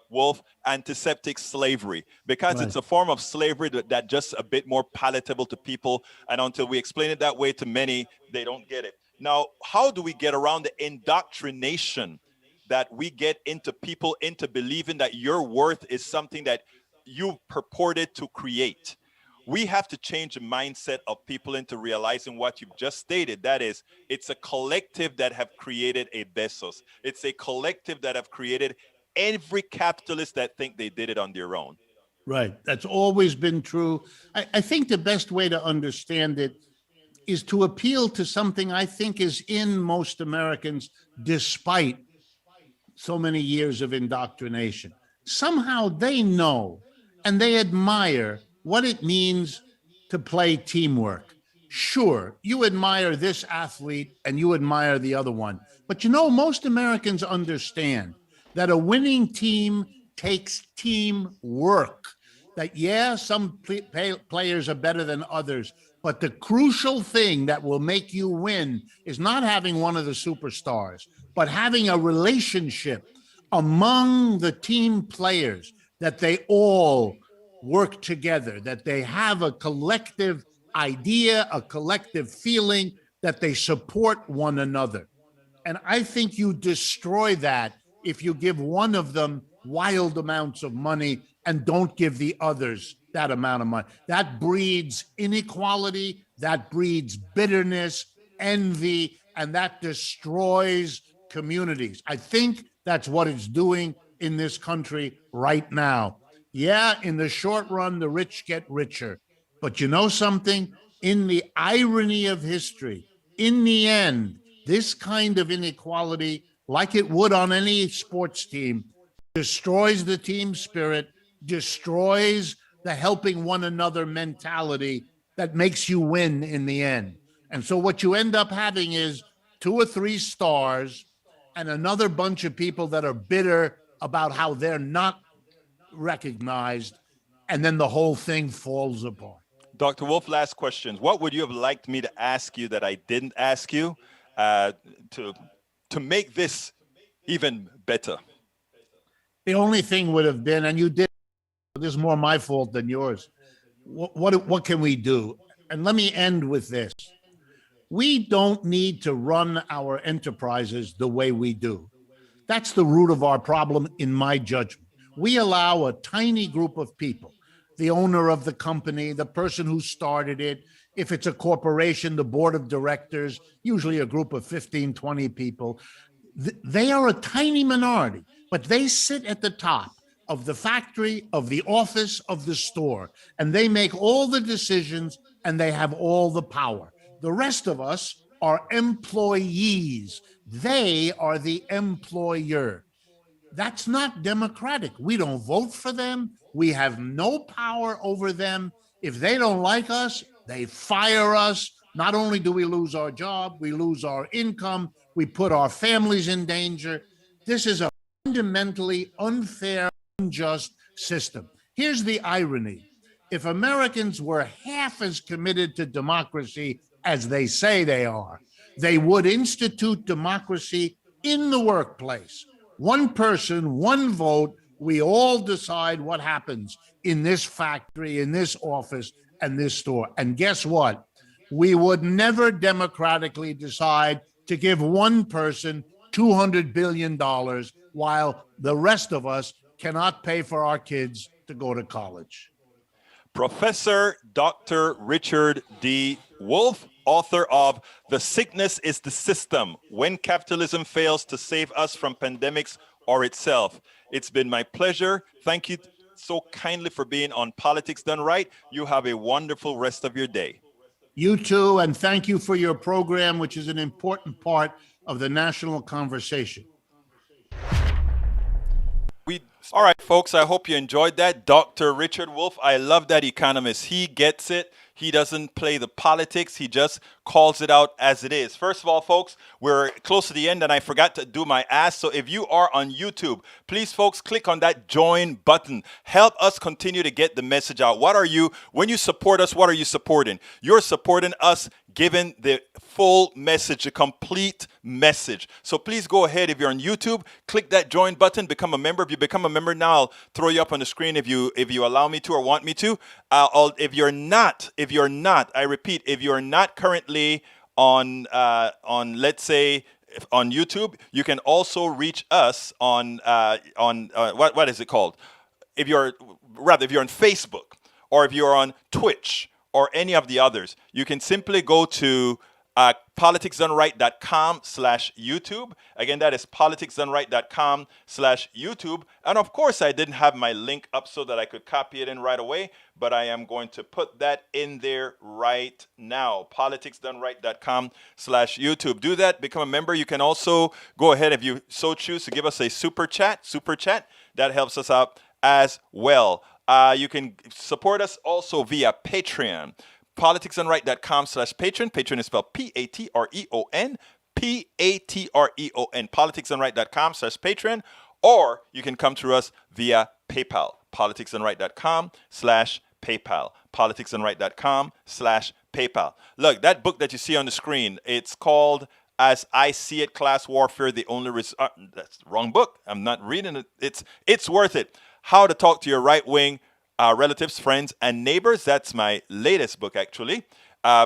Wolff, antiseptic slavery, because it's a form of slavery that just a bit more palatable to people. And until we explain it that way to many, they don't get it. Now, how do we get around the indoctrination that we get into people into believing that your worth is something that you purported to create? We have to change the mindset of people into realizing what you've just stated. That is, it's a collective that have created a Bezos. It's a collective that have created every capitalist that think they did it on their own. Right. That's always been true. I think the best way to understand it is to appeal to something I think is in most Americans, despite so many years of indoctrination. Somehow they know and they admire what it means to play teamwork. Sure, you admire this athlete and you admire the other one, but you know, most Americans understand that a winning team takes teamwork. That, yeah, some players are better than others, but the crucial thing that will make you win is not having one of the superstars, but having a relationship among the team players, that they all work together, that they have a collective idea, a collective feeling, that they support one another. And I think you destroy that if you give one of them wild amounts of money and don't give the others that amount of money. That breeds inequality, that breeds bitterness, envy, and that destroys communities. I think that's what it's doing in this country right now. Yeah, in the short run, the rich get richer. But you know something? In the irony of history, in the end, this kind of inequality, like it would on any sports team, destroys the team spirit, destroys the helping one another mentality that makes you win in the end. And so what you end up having is 2 or 3 stars and another bunch of people that are bitter about how they're not recognized, and then the whole thing falls apart. Dr. Wolff, last questions. What would you have liked me to ask you that I didn't ask you to make this even better? The only thing would have been, and you did, this is more my fault than yours. What can we do? And let me end with this. We don't need to run our enterprises the way we do. That's the root of our problem, in my judgment. We allow a tiny group of people, the owner of the company, the person who started it. If it's a corporation, the board of directors, usually a group of 15, 20 people. They are a tiny minority, but they sit at the top of the factory, of the office, of the store, and they make all the decisions and they have all the power. The rest of us are employees. They are the employer. That's not democratic. We don't vote for them. We have no power over them. If they don't like us, they fire us. Not only do we lose our job, we lose our income, we put our families in danger. This is a fundamentally unfair, unjust system. Here's the irony. If Americans were half as committed to democracy as they say they are, they would institute democracy in the workplace. One person, one vote, we all decide what happens in this factory, in this office, and this store. And guess what? We would never democratically decide to give one person $200 billion while the rest of us cannot pay for our kids to go to college. Professor Dr. Richard D. Wolff, author of The Sickness is the System, When Capitalism Fails to Save Us from Pandemics or Itself. It's been my pleasure. Thank you so kindly for being on Politics Done Right. You have a wonderful rest of your day. You too, and thank you for your program, which is an important part of the national conversation. All right, folks, I hope you enjoyed that. Dr. Richard Wolff, I love that economist. He gets it. He doesn't play the politics. He just calls it out as it is. First of all, folks, we're close to the end, and I forgot to do my ask. So if you are on YouTube, please, folks, click on that join button. Help us continue to get the message out. When you support us, what are you supporting? You're supporting us giving the full message, the complete message. So please go ahead. If you're on YouTube, click that join button, become a member. If you become a member now, I'll throw you up on the screen if you allow me to or want me to. If you're not, I repeat, if you're not currently on let's say on YouTube, you can also reach us on what is it called? If you're on Facebook, or if you're on Twitch, or any of the others, you can simply go to politicsdoneright.com/YouTube. Again, that is politicsdoneright.com/YouTube. And of course, I didn't have my link up so that I could copy it in right away, but I am going to put that in there right now. politicsdoneright.com/YouTube. Do that, become a member. You can also go ahead, if you so choose, to give us a super chat. That helps us out as well. You can support us also via Patreon. politicsdoneright.com/Patreon. Patreon is spelled Patreon. Patreon. politicsdoneright.com/Patreon. Or you can come to us via PayPal. politicsdoneright.com/PayPal. politicsdoneright.com/PayPal. Look, that book that you see on the screen, it's called As I See It, Class Warfare, The Only that's the wrong book. I'm not reading it. It's worth it. How to Talk to Your Right-Wing Relatives, Friends, and Neighbors. That's my latest book, actually.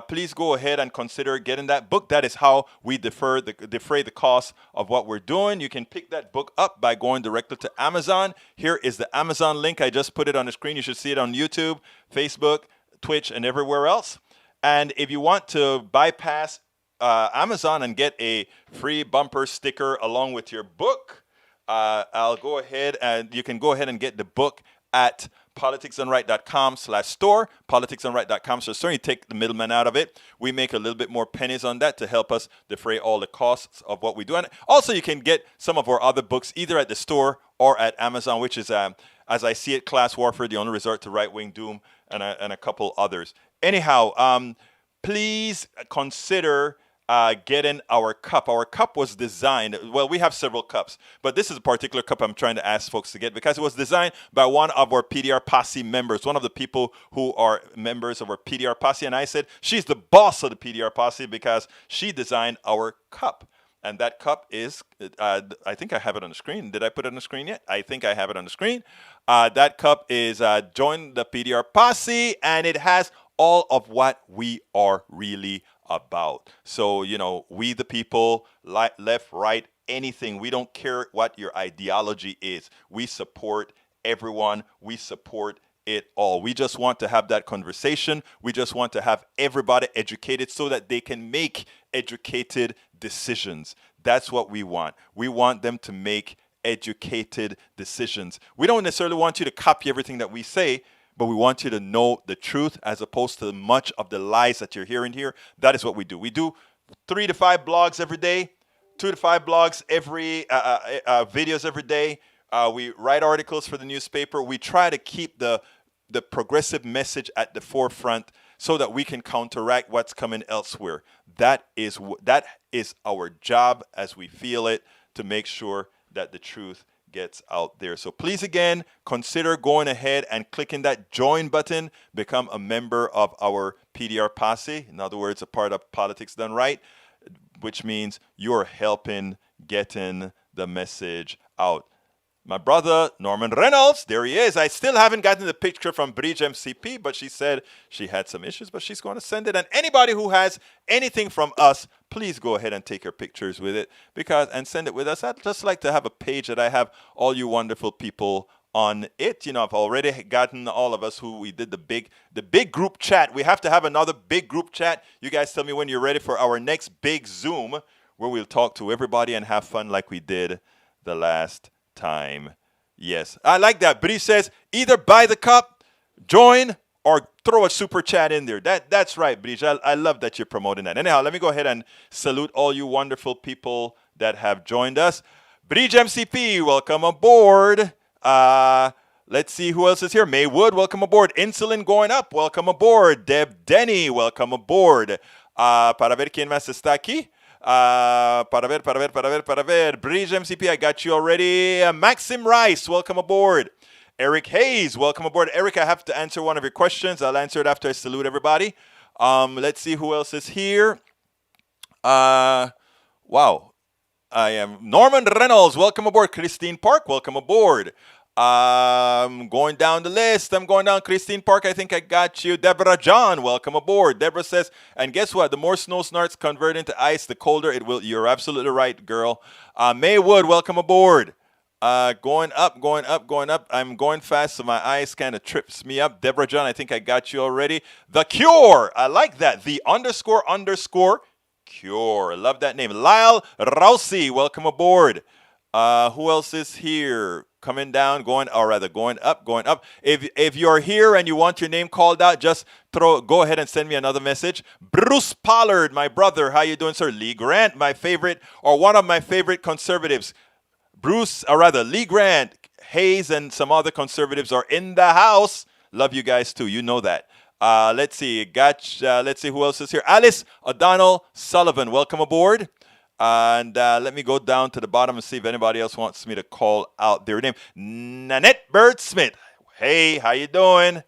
Please go ahead and consider getting that book. That is how we defray the cost of what we're doing. You can pick that book up by going directly to Amazon. Here is the Amazon link. I just put it on the screen. You should see it on YouTube, Facebook, Twitch, and everywhere else. And if you want to bypass Amazon and get a free bumper sticker along with your book, I'll go ahead and you can go ahead and get the book at politicsdoneright.com/store, politicsdoneright.com/store. You take the middleman out of it. We make a little bit more pennies on that to help us defray all the costs of what we do. And also, you can get some of our other books either at the store or at Amazon, which is As I See It, Class Warfare, The Only Resort to Right-Wing Doom, and a couple others. Anyhow, please consider getting our cup. Our cup was designed, well, we have several cups, but this is a particular cup I'm trying to ask folks to get because it was designed by one of our PDR Posse members, one of the people who are members of our PDR Posse. And I said, she's the boss of the PDR Posse because she designed our cup. And that cup is, I think I have it on the screen. Did I put it on the screen yet? I think I have it on the screen. That cup is Join the PDR Posse, and it has all of what we are really about. So, we the people, left, right, anything. We don't care what your ideology is. We support everyone. We support it all. We just want to have that conversation. We just want to have everybody educated so that they can make educated decisions. That's what we want. We want them to make educated decisions. We don't necessarily want you to copy everything that we say, but we want you to know the truth as opposed to much of the lies that you're hearing here. That is what we do. We do 3 to 5 blogs every day, 2 to 5 blogs videos every day. We write articles for the newspaper. We try to keep the progressive message at the forefront so that we can counteract what's coming elsewhere. That is our job as we feel it, to make sure that the truth gets out there. So please, again, consider going ahead and clicking that join button, become a member of our PDR posse. In other words, a part of Politics Done Right, which means you're helping getting the message out. My brother, Norman Reynolds, there he is. I still haven't gotten the picture from Bridge MCP, but she said she had some issues, but she's going to send it. And anybody who has anything from us, please go ahead and take your pictures with it and send it with us. I'd just like to have a page that I have all you wonderful people on it. You know, I've already gotten all of us who we did the big group chat. We have to have another big group chat. You guys tell me when you're ready for our next big Zoom where we'll talk to everybody and have fun like we did the last time. Yes, I like that. Bree says either buy the cup, join, or throw a super chat in there. That's right, Bree. I love that you're promoting that. Anyhow, let me go ahead and salute all you wonderful people that have joined us. Bridge MCP, welcome aboard. Let's see who else is here. May Wood, welcome aboard. Insulin going up, welcome aboard. Deb Denny, welcome aboard. Para ver quién más está aquí. Para ver. Bridge MCP, I got you already. Maxim Rice, welcome aboard. Eric Hayes, welcome aboard. Eric, I have to answer one of your questions. I'll answer it after I salute everybody. Let's see who else is here. Wow. I am Norman Reynolds, welcome aboard. Christine Park, welcome aboard. Going down the list. I'm going down. Christine Park, I think I got you. Deborah John, welcome aboard. Deborah says, and guess what? The more snow starts convert into ice, the colder it will. You're absolutely right, girl. May Wood, welcome aboard. Going up. I'm going fast, so my eyes kind of trips me up. Deborah John, I think I got you already. The Cure, I like that. The __ Cure. I love that name. Lyle Rousey, welcome aboard. Who else is here? Coming down, going up. If you're here and you want your name called out, just go ahead and send me another message. Bruce Pollard, my brother, how you doing, sir? Lee Grant, my favorite, or one of my favorite conservatives. Lee Grant, Hayes, and some other conservatives are in the house. Love you guys too. You know that. Let's see. Let's see who else is here. Alice O'Donnell Sullivan, welcome aboard. And let me go down to the bottom and see if anybody else wants me to call out their name. Nanette Bird Smith. Hey, how you doing?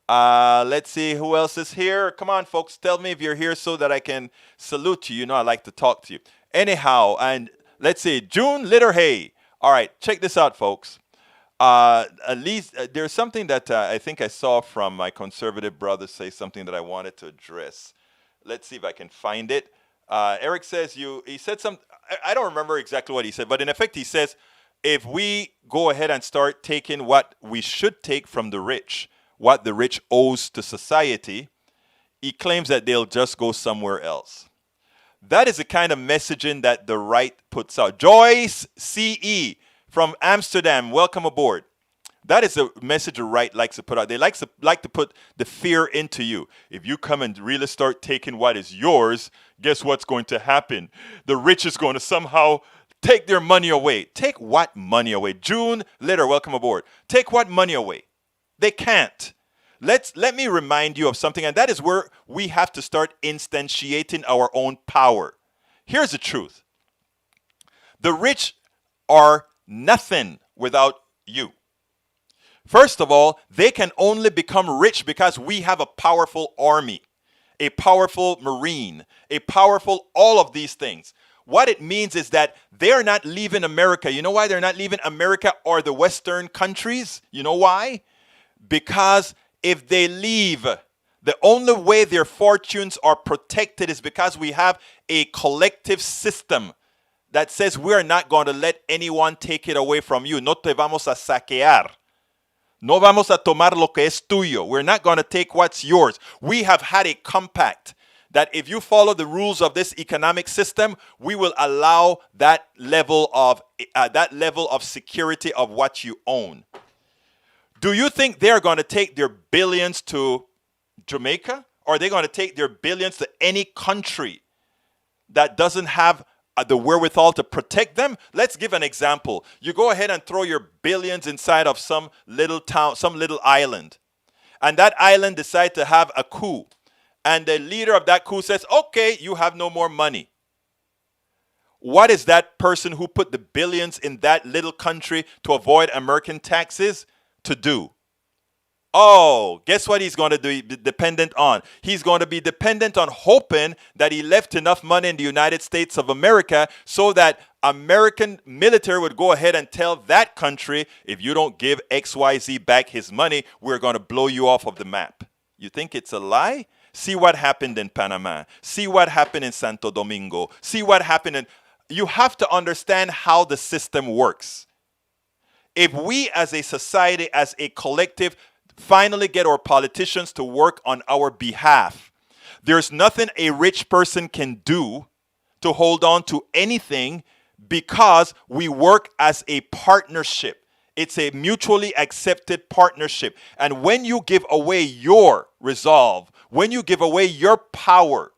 Let's see who else is here. Come on, folks. Tell me if you're here so that I can salute you. You know I like to talk to you. Anyhow, and let's see. June Litterhay. All right, check this out, folks. At least there's something that I think I saw from my conservative brother say something that I wanted to address. Let's see if I can find it. Eric says he said I don't remember exactly what he said, but in effect he says, if we go ahead and start taking what we should take from the rich, what the rich owes to society, he claims that they'll just go somewhere else. That is the kind of messaging that the right puts out. Joyce C.E. from Amsterdam, welcome aboard. That is the message the right likes to put out. They like to put the fear into you. If you come and really start taking what is yours, guess what's going to happen? The rich is going to somehow take their money away. Take what money away? June Litter, welcome aboard. Take what money away? They can't. Let me remind you of something, and that is where we have to start instantiating our own power. Here's the truth. The rich are nothing without you. First of all, they can only become rich because we have a powerful army, a powerful marine, a powerful all of these things. What it means is that they're not leaving America. You know why they're not leaving America or the Western countries? You know why? Because if they leave, the only way their fortunes are protected is because we have a collective system that says we are not going to let anyone take it away from you. No te vamos a saquear. No vamos a tomar lo que es tuyo. We're not going to take what's yours. We have had a compact that if you follow the rules of this economic system, we will allow that level of security of what you own. Do you think they're going to take their billions to Jamaica? Or are they going to take their billions to any country that doesn't have the wherewithal to protect them? Let's give an example. You go ahead and throw your billions inside of some little town, some little island. And that island decides to have a coup. And the leader of that coup says, okay, you have no more money. what is that person who put the billions in that little country to avoid American taxes to do? Oh, guess what he's going to be dependent on? He's going to be dependent on hoping that he left enough money in the United States of America so that American military would go ahead and tell that country, if you don't give XYZ back his money, we're going to blow you off of the map. You think it's a lie? See what happened in Panama. See what happened in Santo Domingo. See what happened in... You have to understand how the system works. If we as a society, as a collective, finally get our politicians to work on our behalf, there's nothing a rich person can do to hold on to anything, because we work as a partnership. It's a mutually accepted partnership. And when you give away your resolve, when you give away your power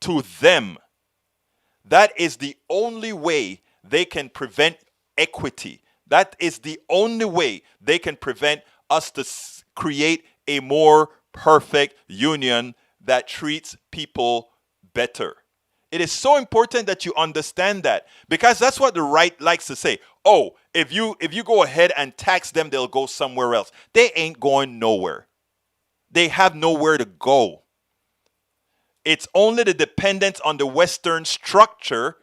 to them, that is the only way they can prevent equity. That is the only way they can prevent us to create a more perfect union that treats people better. It is so important that you understand that, because that's what the right likes to say. Oh, if you go ahead and tax them, they'll go somewhere else. They ain't going nowhere. They have nowhere to go. It's only the dependence on the Western structure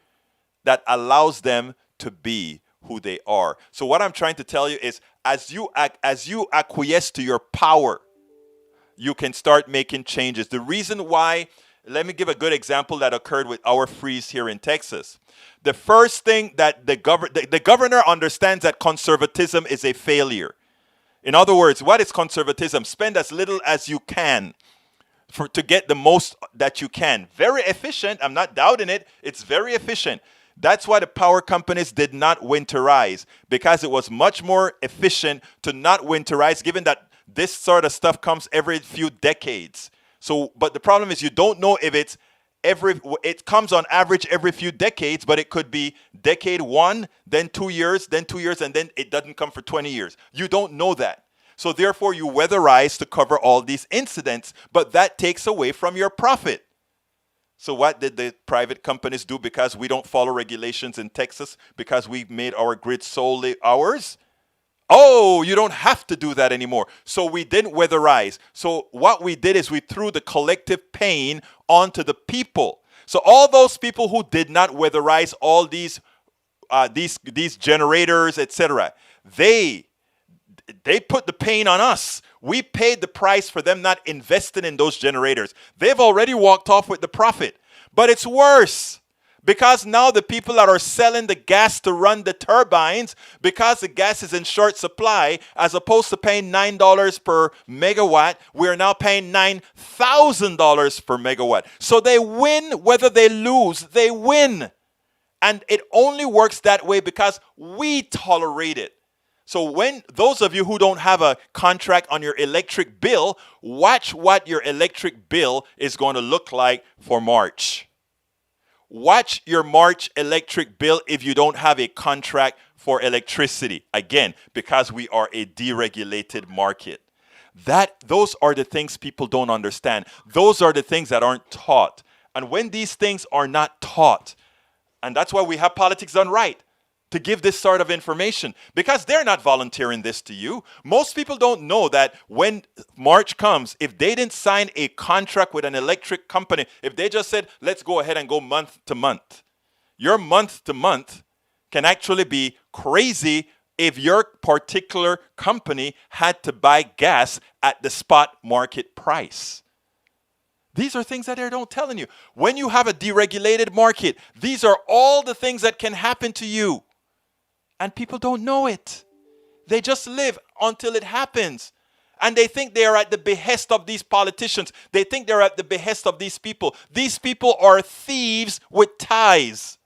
that allows them to be who they are. So what I'm trying to tell you is, as you acquiesce to your power, you can start making changes. The reason why, let me give a good example that occurred with our freeze here in Texas. The first thing that the governor understands that conservatism is a failure. In other words, what is conservatism? Spend as little as you can to get the most that you can. Very efficient. I'm not doubting it. It's very efficient. That's why the power companies did not winterize, because it was much more efficient to not winterize, given that this sort of stuff comes every few decades. So, but the problem is, you don't know if it comes on average every few decades, but it could be decade 1, then 2 years, then 2 years, and then it doesn't come for 20 years. You don't know that. So therefore, you weatherize to cover all these incidents, but that takes away from your profit. So what did the private companies do because we don't follow regulations in Texas, because we made our grid solely ours? Oh, you don't have to do that anymore. So we didn't weatherize. So what we did is we threw the collective pain onto the people. So all those people who did not weatherize all these generators, etc., they put the pain on us. We paid the price for them not investing in those generators. They've already walked off with the profit. But it's worse, because now the people that are selling the gas to run the turbines, because the gas is in short supply, as opposed to paying $9 per megawatt, we're now paying $9,000 per megawatt. So they win whether they lose. They win. And it only works that way because we tolerate it. So when those of you who don't have a contract on your electric bill, watch what your electric bill is going to look like for March. Watch your March electric bill if you don't have a contract for electricity. Again, because we are a deregulated market. Those are the things people don't understand. Those are the things that aren't taught. And when these things are not taught, and that's why we have politics done right, to give this sort of information, because they're not volunteering this to you. Most people don't know that when March comes, if they didn't sign a contract with an electric company, if they just said, let's go ahead and go month to month, your month to month can actually be crazy if your particular company had to buy gas at the spot market price. These are things that they don't telling you. When you have a deregulated market, these are all the things that can happen to you. And people don't know it. They just live until it happens. And they think they are at the behest of these politicians. They think they're at the behest of these people. These people are thieves with ties.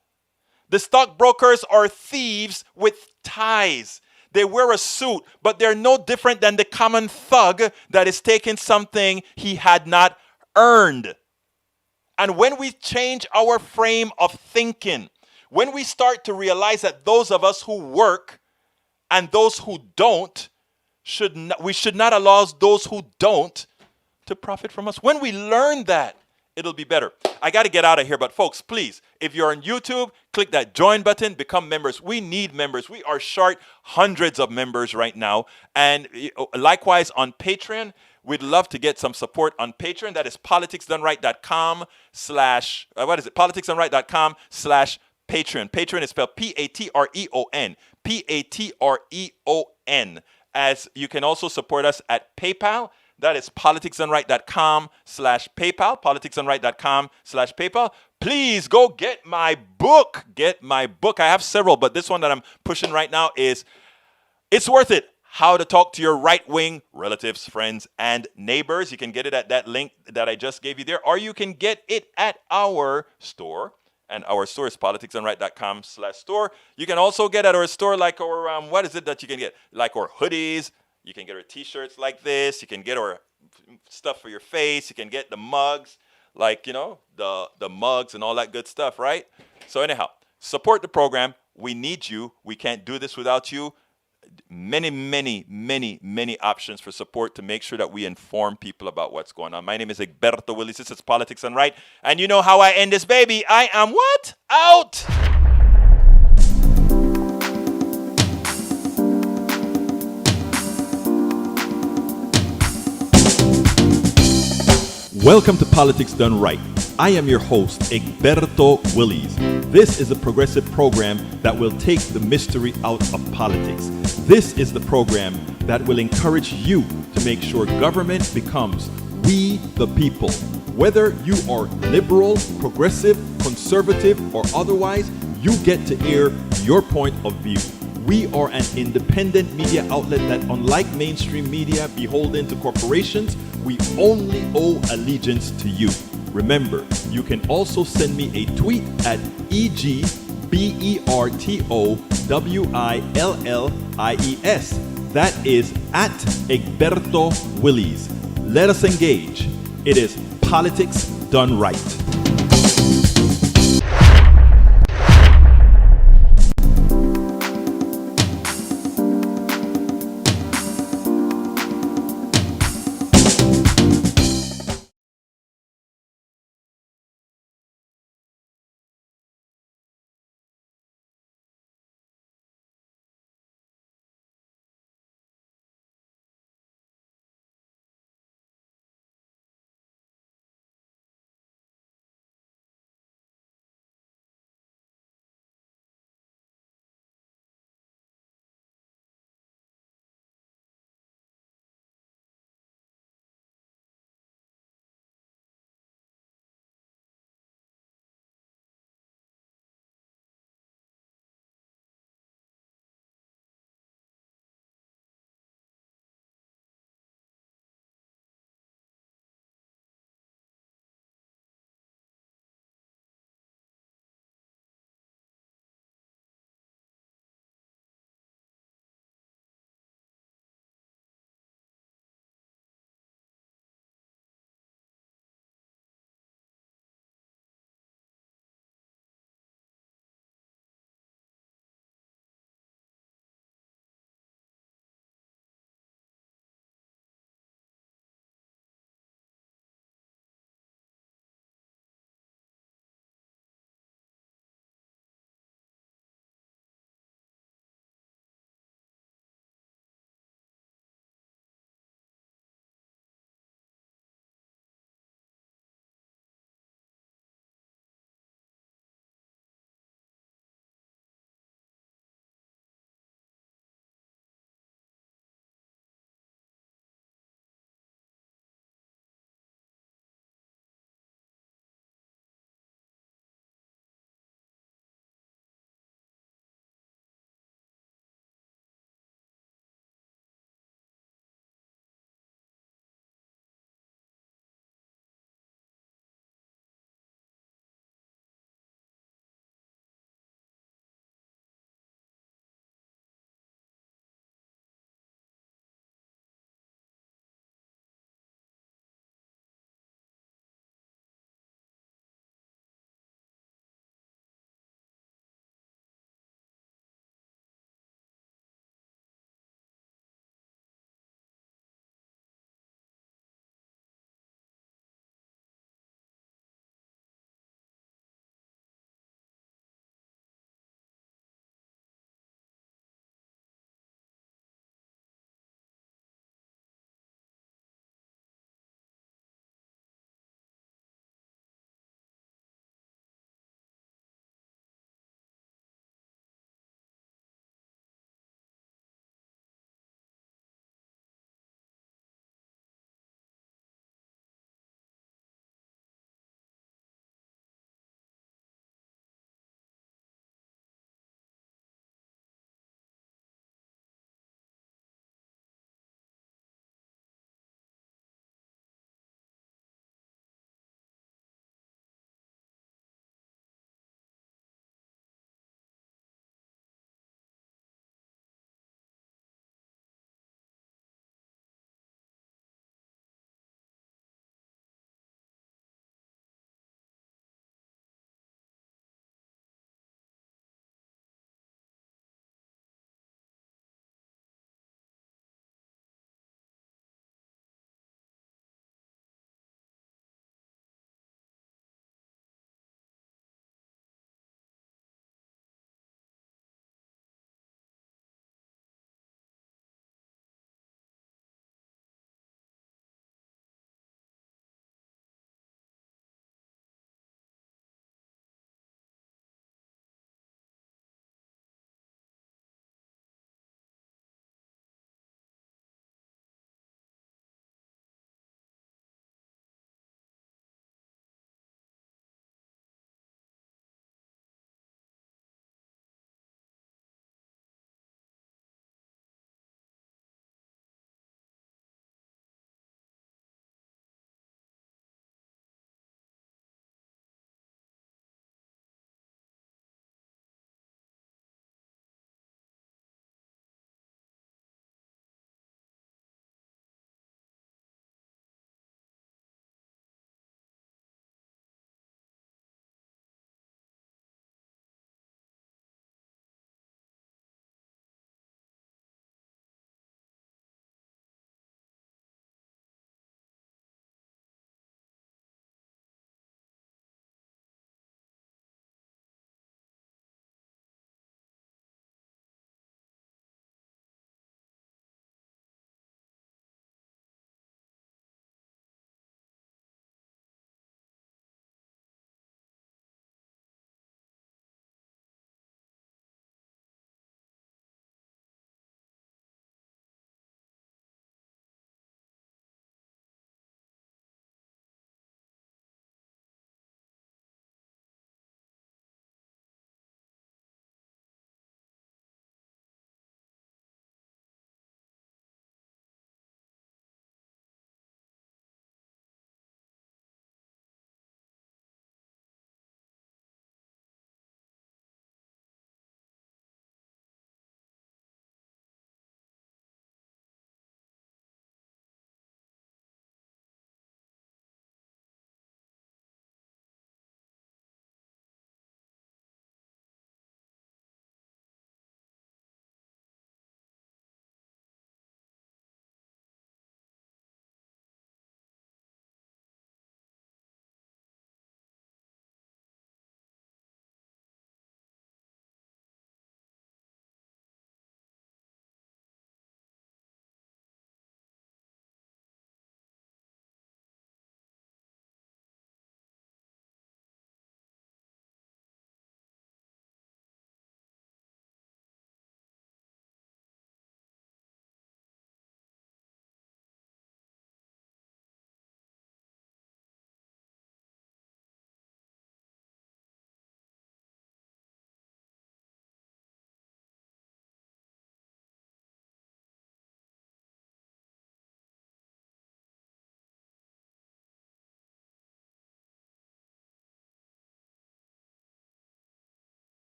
The stockbrokers are thieves with ties. They wear a suit, but they're no different than the common thug that is taking something he had not earned. And when we change our frame of thinking, when we start to realize that those of us who work and those who don't, we should not allow those who don't to profit from us. When we learn that, it'll be better. I got to get out of here, but folks, please, if you're on YouTube, click that join button, become members. We need members. We are short hundreds of members right now. And likewise on Patreon, we'd love to get some support on Patreon. That is politicsdoneright.com slash, politicsdoneright.com/Patreon. Patreon is spelled Patreon. Patreon. As you can also support us at PayPal. That is politicsdoneright.com/PayPal. Politicsdoneright.com/PayPal. Please go get my book. Get my book. I have several, but this one that I'm pushing right now is It's Worth It. How to talk to your right-wing relatives, friends, and neighbors. You can get it at that link that I just gave you there, or you can get it at our store. And our store is politicsdoneright.com/store. You can also get at our store like our, what is it that you can get? Like our hoodies. You can get our t-shirts like this. You can get our stuff for your face. You can get the mugs, like, the mugs and all that good stuff, right? So anyhow, support the program. We need you. We can't do this without you. Many, many, many, many options for support to make sure that we inform people about what's going on. My name is Egberto Willies. This is Politics and Right. And you know how I end this baby. I am what? Out! Welcome to Politics Done Right. I am your host, Egberto Willies. This is a progressive program that will take the mystery out of politics. This is the program that will encourage you to make sure government becomes we the people. Whether you are liberal, progressive, conservative, or otherwise, you get to air your point of view. We are an independent media outlet that, unlike mainstream media beholden to corporations, we only owe allegiance to you. Remember, you can also send me a tweet at EGBERTOWILLIES. That is at Egberto Willies. Let us engage. It is Politics Done Right.